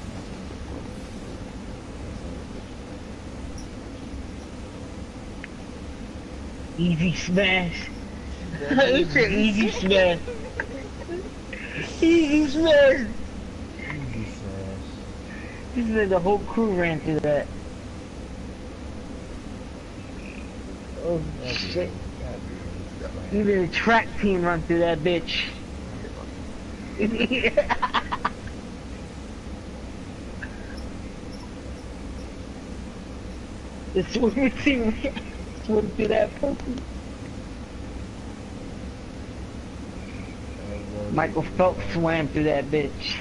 Easy smash. It's an easy smash. Easy smash. Easy smash. This is the whole crew ran through that. Oh shit. Even the track team run through that bitch. The swimming team swim through that pussy. Michael Phelps swam through that bitch.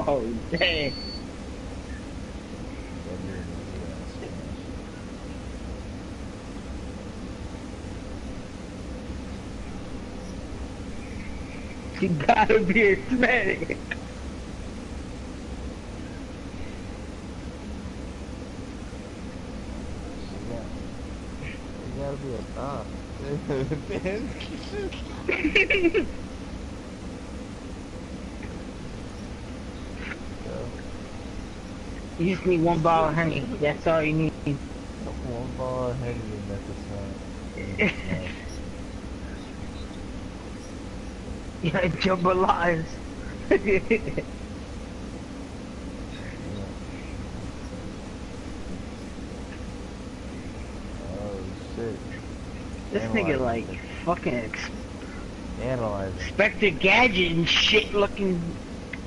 Oh dang. You gotta be Hispanic. You gotta be a thought. You just need one bottle of honey. That's all you need. One ball of Henny and that's a smash. Yeah, jambalaya. Oh shit. This nigga like fucking Analyze it. Inspector Gadget and shit looking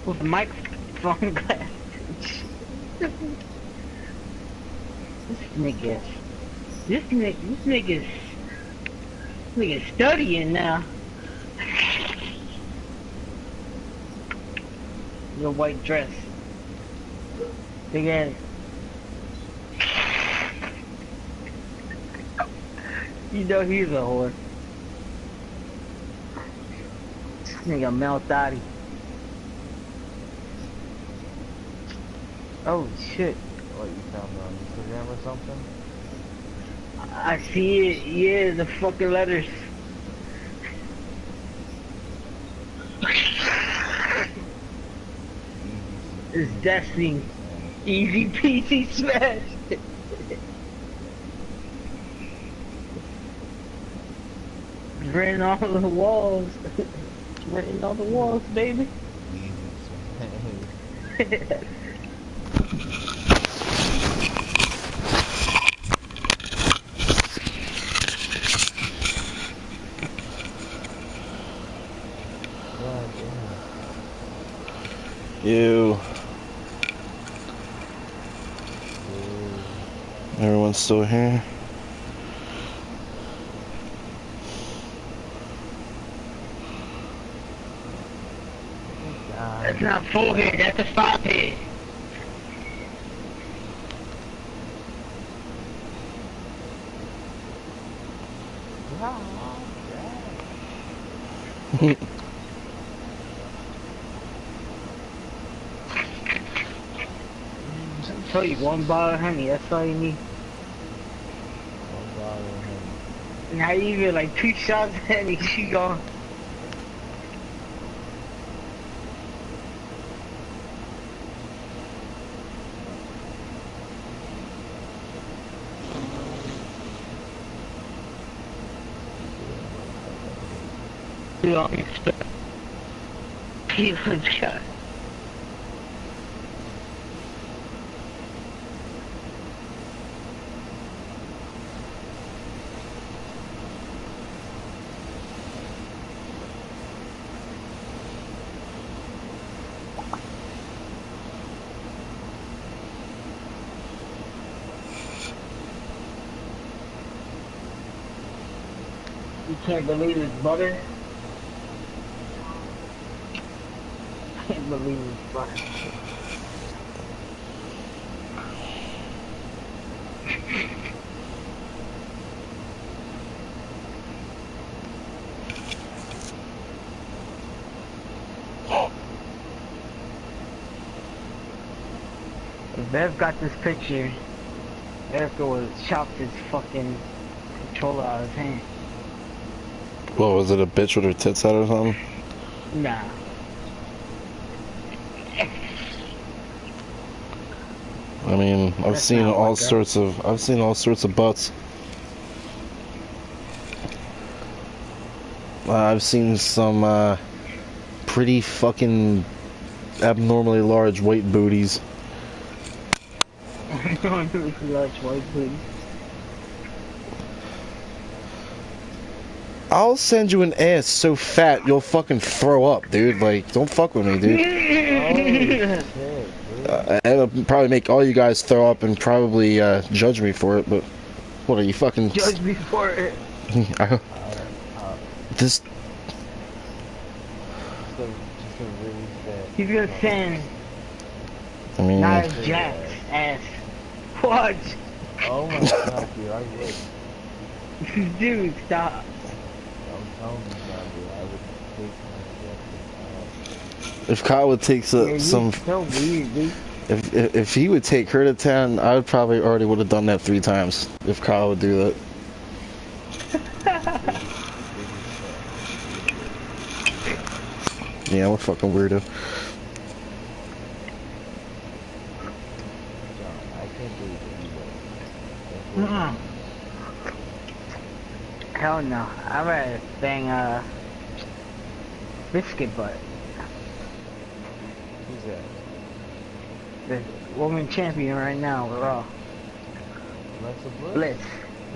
with microphone glasses. This nigga's studying now. Your white dress. Big ass. You know he's a whore. This nigga Mel Dottie. Oh shit. What you found on Instagram or something? I see it, yeah, the fucking letters. It's Destiny. Easy peasy smash. Written all the walls. Written on the walls, baby. Ew. Everyone's still here. That's not full head, that's a 5 head. I tell you, one bottle of honey, that's all you need. One bottle of Henny. Not even like 2 shots of honey, she gone. You don't expect. He was shot. You can't believe it's butter? Can't believe it's butter. If Bev got this picture, Erica would have chopped his fucking controller out of his hand. What was it? A bitch with her tits out or something? Nah. I mean, I've That's seen not all like that. sorts of. I've seen all sorts of butts. I've seen some pretty fucking abnormally large white booties. Large white booty. I'll send you an ass so fat you'll fucking throw up, dude. Like, don't fuck with me, dude. Shit, dude. It'll probably make all you guys throw up and probably judge me for it, but what are you fucking... Judge me for it. This... Just a really fat. He's gonna send I mean... Nia Jax's ass. What? Oh my god, dude, I would. Dude, stop. I'm telling you now, dude, I would take my Jackson's ass. If Kyle would take Yeah, you're some... so weird, dude. If he would take her to town, I would probably already would have done that 3 times. If Kyle would do that. Yeah, I'm a fucking weirdo. John, I can't believe that you would. Mm-mm. Hell no. I'd rather bang biscuit butt. Who's that? The woman champion right now, Raw. Alexa Bliss? Bliss.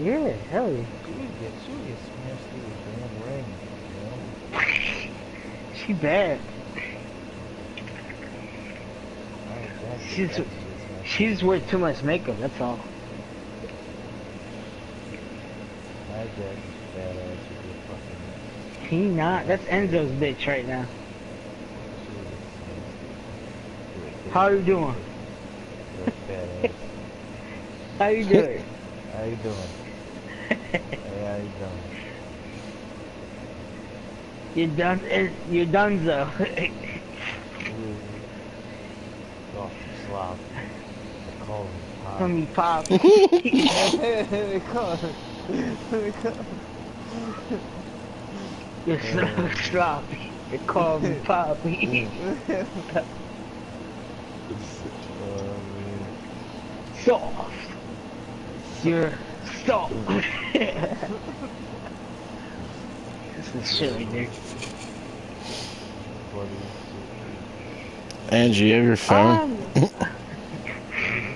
Yeah, hell yeah. She would get smashed through the damn ring, you know? She bad. Nia Jax is She's- actually smashed. She's wears too much makeup, that's all. Nia Jax is badass. She's a fucking... He not. That's Enzo's bitch right now. How you doing? You're a badass. How you doing? How you doing? Hey, how you doing? You're done. You're donezo. Off the slop. They call him Pop. Call me Pop. They call him. They call him. You're so sloppy. They call me Poppy. Oh, man. Soft. You're soft. This is silly, dude. Funny Angie, you have your phone? shit.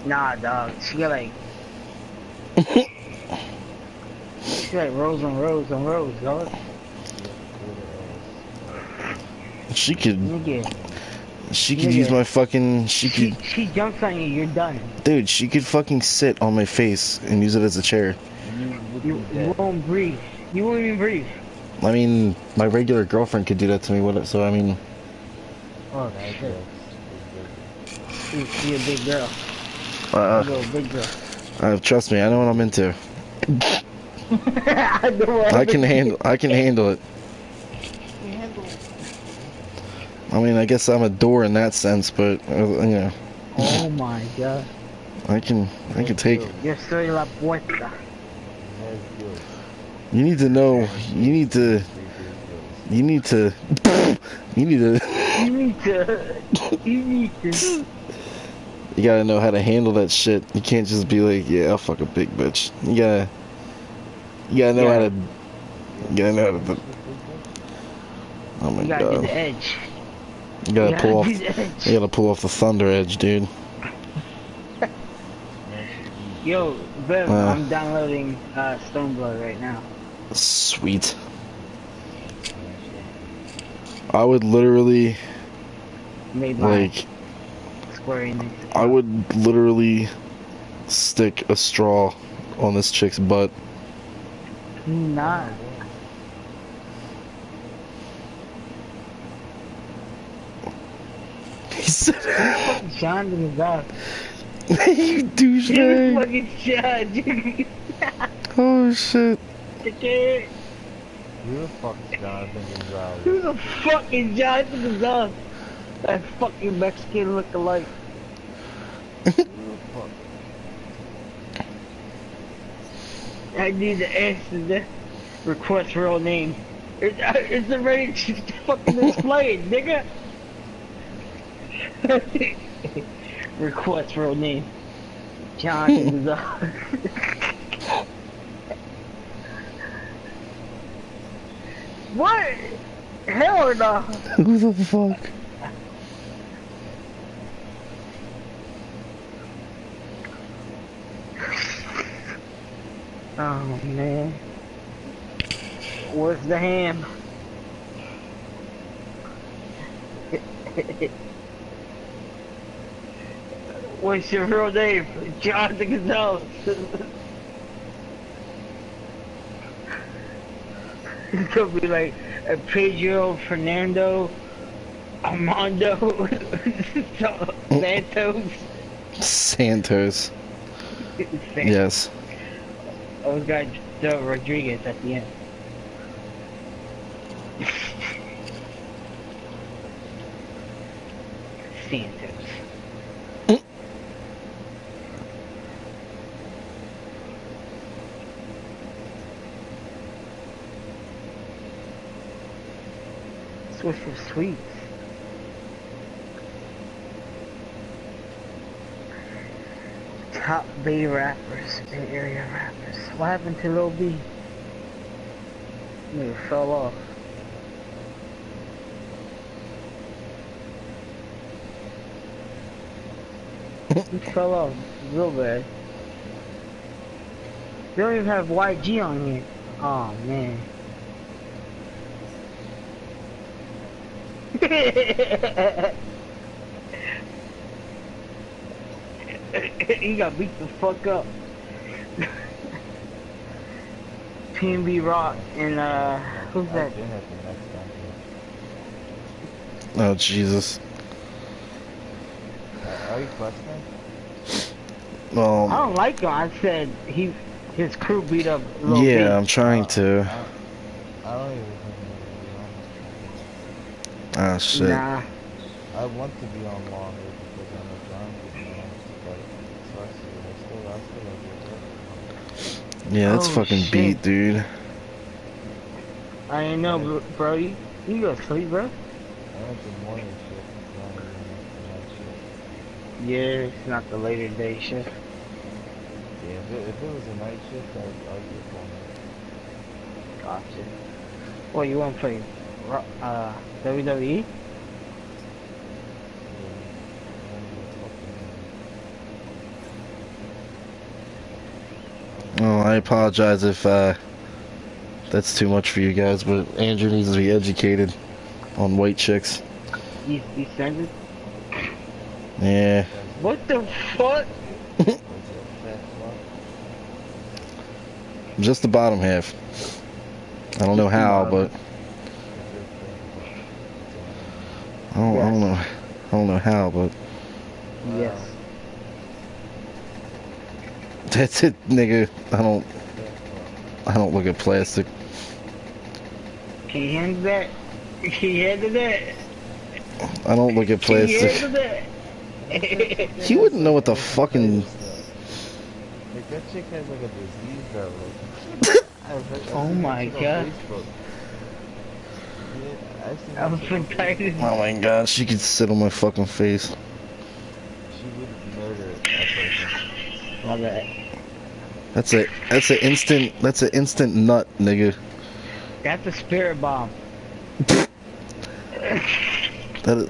Nah, dog. She got like. She got rows on rows on rows, dog. She could Nigga. use my fucking... She jumps on you, you're done. Dude, she could fucking sit on my face and use it as a chair. You won't breathe. You won't even breathe. I mean, my regular girlfriend could do that to me, so I mean... Oh, shit. You're a big girl. You're a big girl. Trust me, I know what I'm into. I can handle it. I mean, I guess I'm a door in that sense, but you know, Oh my god. I can take. Yo soy la puerta. You need to know. You need to. You need to. You need to. You need to. You need to. You gotta know how to handle that shit. You can't just be like, yeah, I'll fuck a big bitch. You gotta know how to. You gotta know how to. Oh my You gotta do god. the edge. You gotta pull off. do the edge. You gotta pull off the thunder edge, dude. Yo, Bev, I'm downloading Stormblood right now. Sweet. I would literally, Made by like, Square Enix. I would literally stick a straw on this chick's butt. Not. He said, Fucking Sean in his ass. "You He was douchebag!" fucking Sean, dude. Oh shit! Dickhead. Who the fuck is Jonathan Gonzalez? Who the fuck is Jonathan Gonzalez? That fucking Mexican look-alike. Who the fuck? I need to answer the request real name. It's already fucking displayed, nigga. Request real name. Jonathan Gonzalez. What? Hell no. Who the fuck? Oh man. Where's the ham? What's your real name? Jonathan Gonzalez. It's gonna be like Pedro Fernando Armando Santos. Santos. Yes. Oh, we got Rodriguez at the end. Santos. Switch for sweets. Top Bay rappers, Bay Area rappers. What happened to Lil B? Nigga fell off. He fell off real bad. They don't even have YG on here. Oh man. He got beat the fuck up. PNB Rock and who's that? Oh Jesus. Are you questioning? I Well, don't like him. I said his crew beat up Lil B. yeah, I'm trying to. I don't even think Ah shit. Nah. I want to be on longer because I know Jonathan wants to fight. So I still like it. Yeah, that's Oh, fucking shit. beat, dude. I didn't know, bro. You go to sleep, bro? I went to morning shift. Not even the night shift. Yeah, it's not the later day shift. Yeah, if it was a night shift, I'd get one. Gotcha. What, you want to play WWE? Oh, I apologize if that's too much for you guys, but Andrew needs to be educated on white chicks. You send it? Yeah. What the fuck? Just the bottom half. I don't know how, but I don't know. I don't know how, but Yes. that's it, nigga. I don't look at plastic. Can you handle that? Can you handle that? I don't look at Can you plastic. handle that? He wouldn't know what the fucking. Like that chick has like a disease that like. Oh my god. Yeah, I'm excited. Oh my god, she could sit on my fucking face. She would murder a person. My bad. That's an instant nut, nigga. That's a spirit bomb. That is,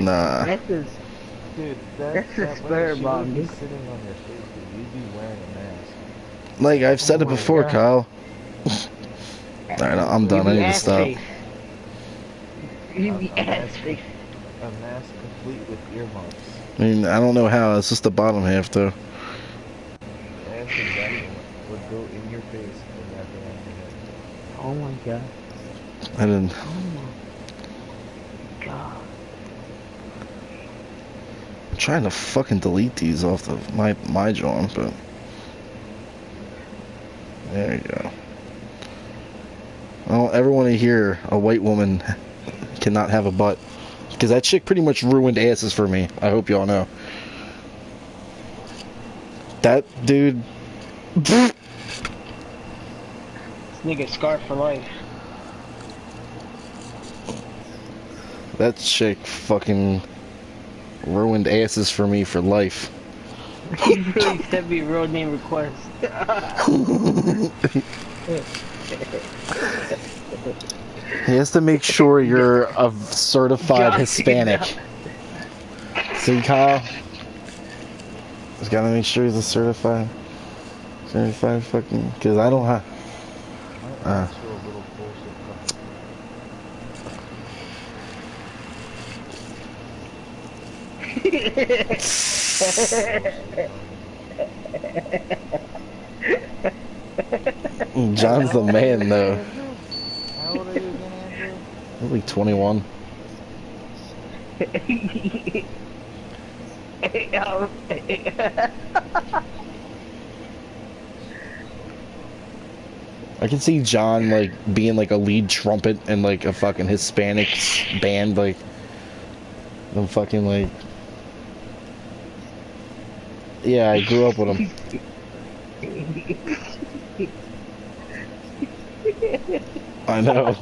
nah. That's a, Dude, That's a spirit bomb, She would dude. be sitting on your face, dude. You'd be wearing a mask. Like I've said it Oh my before, God. Kyle. Alright, I'm done. I need to stop. You be A ass mask, face. a mask complete with earmuffs. I mean, I don't know how. It's just the bottom half, though. That's exactly what would go in your face and wrap around your head. Oh my god. I didn't. Oh my god. I'm trying to fucking delete these off of my drawing, but there you go. I don't ever want to hear a white woman cannot have a butt, because that chick pretty much ruined asses for me. I hope y'all know. That dude. This nigga scarred for life. That chick fucking ruined asses for me for life. He really sent me a real name request. He has to make sure you're a certified God, Hispanic. no. See, Kyle? He's gotta make sure he's a certified fucking. Because I don't have. Aren't you a little bullshit John's the man, though. How old are you again, Andrew? He's like 21. I can see John like being like a lead trumpet in like a fucking Hispanic band, like them fucking like. Yeah, I grew up with him. I know.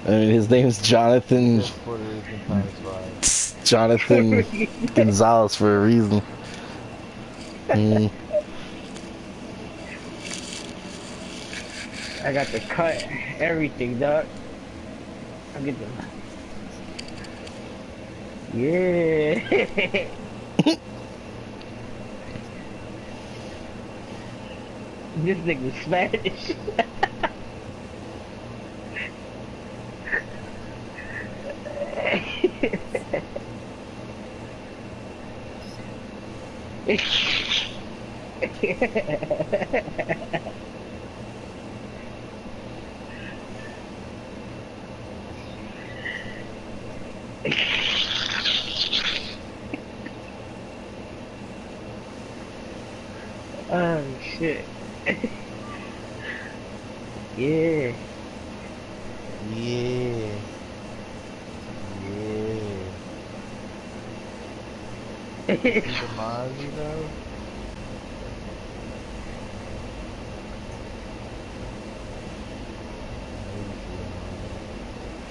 I mean, his name's Jonathan. Just Puerto Rican times 5. Jonathan Gonzalez for a reason. Mm. I got the cut, everything, dog. I'll get them. Yeah. This nigga's Spanish. Oh shit. Yeah. Yeah. Yeah. See the Mozzie though?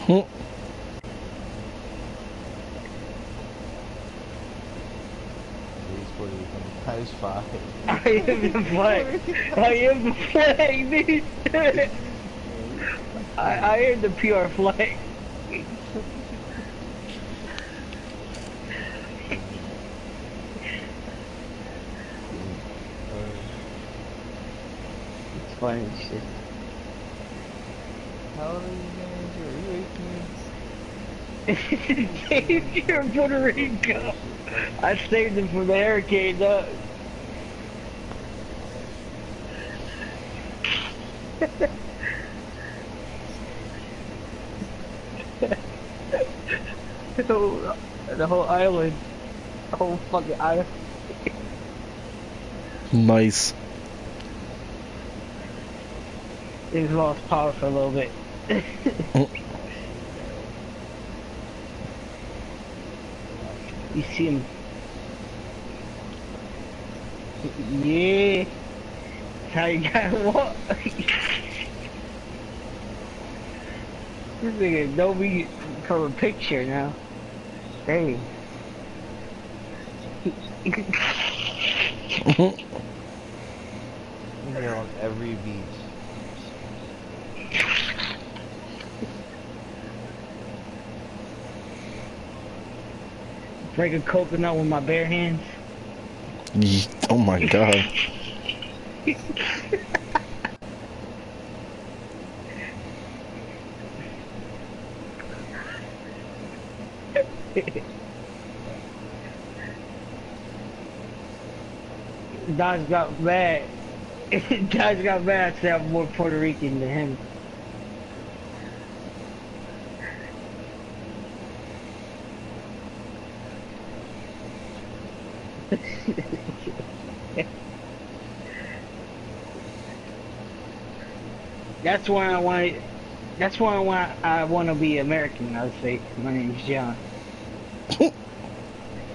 Hmm. He's Puerto Rican times 5. I am the flag. I am the flag, dude. I am the PR flag. It's funny as shit. How old are you again, Andrew? Are you 18? You're in Puerto Rico. I saved him from the hurricane, though. The whole island. The whole fucking island. Nice. He's lost power for a little bit. You see him. Yeah. How you got what? This nigga know me from a picture now. Hey. You're on every beach. Break a coconut with my bare hands. Oh my god. Dodge got mad. Dodge got mad. I said I'm more Puerto Rican than him. That's why I want. That's why I want to be American. I would say my name's John.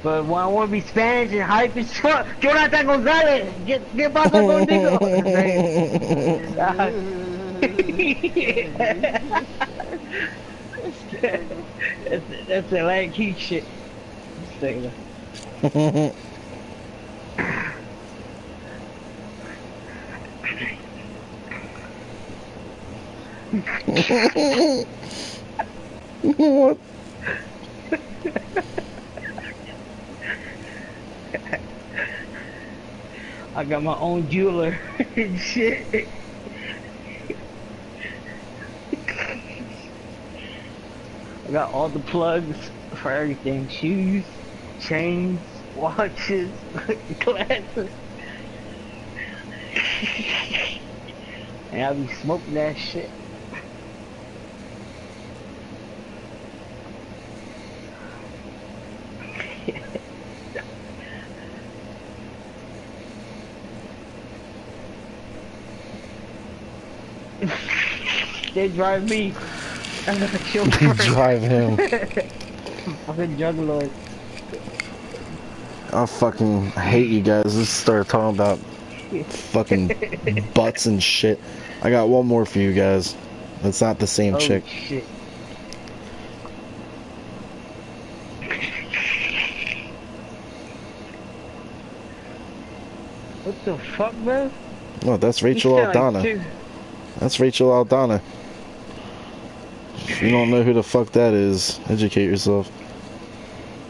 But when I want to be Spanish and hype as fuck, Jonathan Gonzalez, get pasa contigo. That's Atlantic Heat shit. What? I got my own jeweler and shit. I got all the plugs for everything. Shoes, chains, watches, glasses. And I be smoking that shit. They drive me. I'm not a They chauffeur. drive him. Fucking drug lord. I fucking hate you guys. Let's start talking about fucking butts and shit. I got one more for you guys. That's not the same Oh chick. shit. What the fuck, bro? No, that's Rachel Aldana. That's Rachel Aldana. If you don't know who the fuck that is, educate yourself.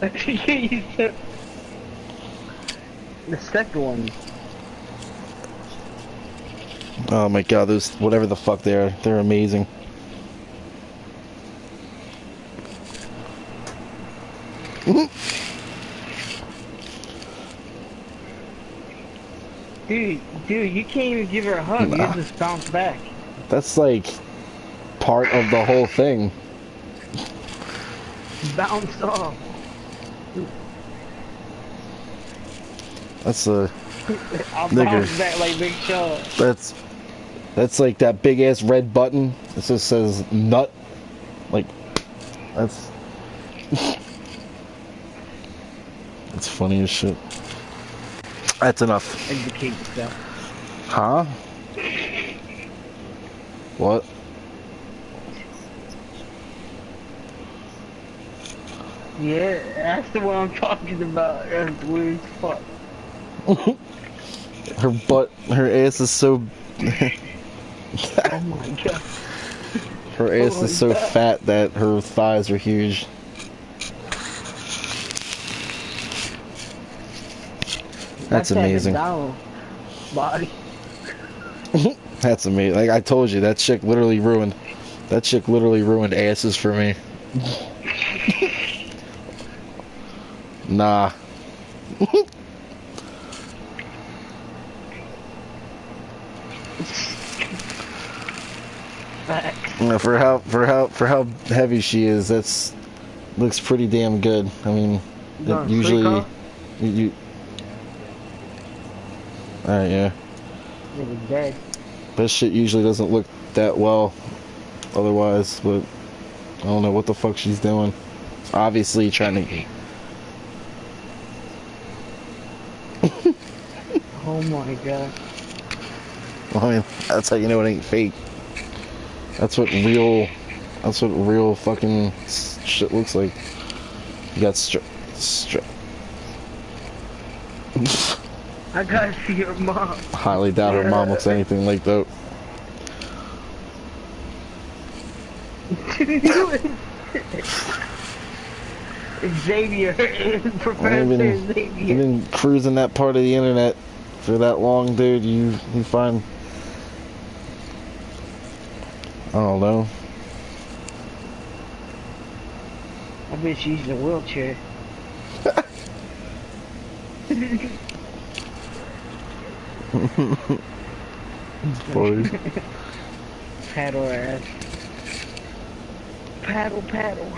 The second one. Oh my god, those whatever the fuck they are, they're amazing. Dude, you can't even give her a hug. Nah. You just bounce back. That's like part of the whole thing. Bounce off. That's a I'll Nigga. bounce back like Big Shaw. that's like that big ass red button. It just says nut. Like that's it's funny as shit. That's enough. Educate yourself. Huh? What? Yeah, that's the one I'm talking about. That's weird as fuck. Her butt, her ass is so. Oh my god. Her ass Oh is so my God. fat that her thighs are huge. That's that amazing. McDonald's body. That's amazing. Like I told you, that chick literally ruined. That chick literally ruined asses for me. Nah. Facts. Yeah, for how heavy she is, that's looks pretty damn good. I mean, You going to usually sleep, you. Alright, yeah. Nigga dead. That shit usually doesn't look that well otherwise, but I don't know what the fuck she's doing. Obviously trying to. Oh my god. I mean, that's how you know it ain't fake. That's what real fucking shit looks like. You got I gotta see your mom. highly doubt her mom looks anything like that. Xavier. I've Professor been Xavier. cruising that part of the internet for that long, dude. You find, I don't know. I bet she's in a wheelchair. Funny. Paddle ass. Paddle, paddle.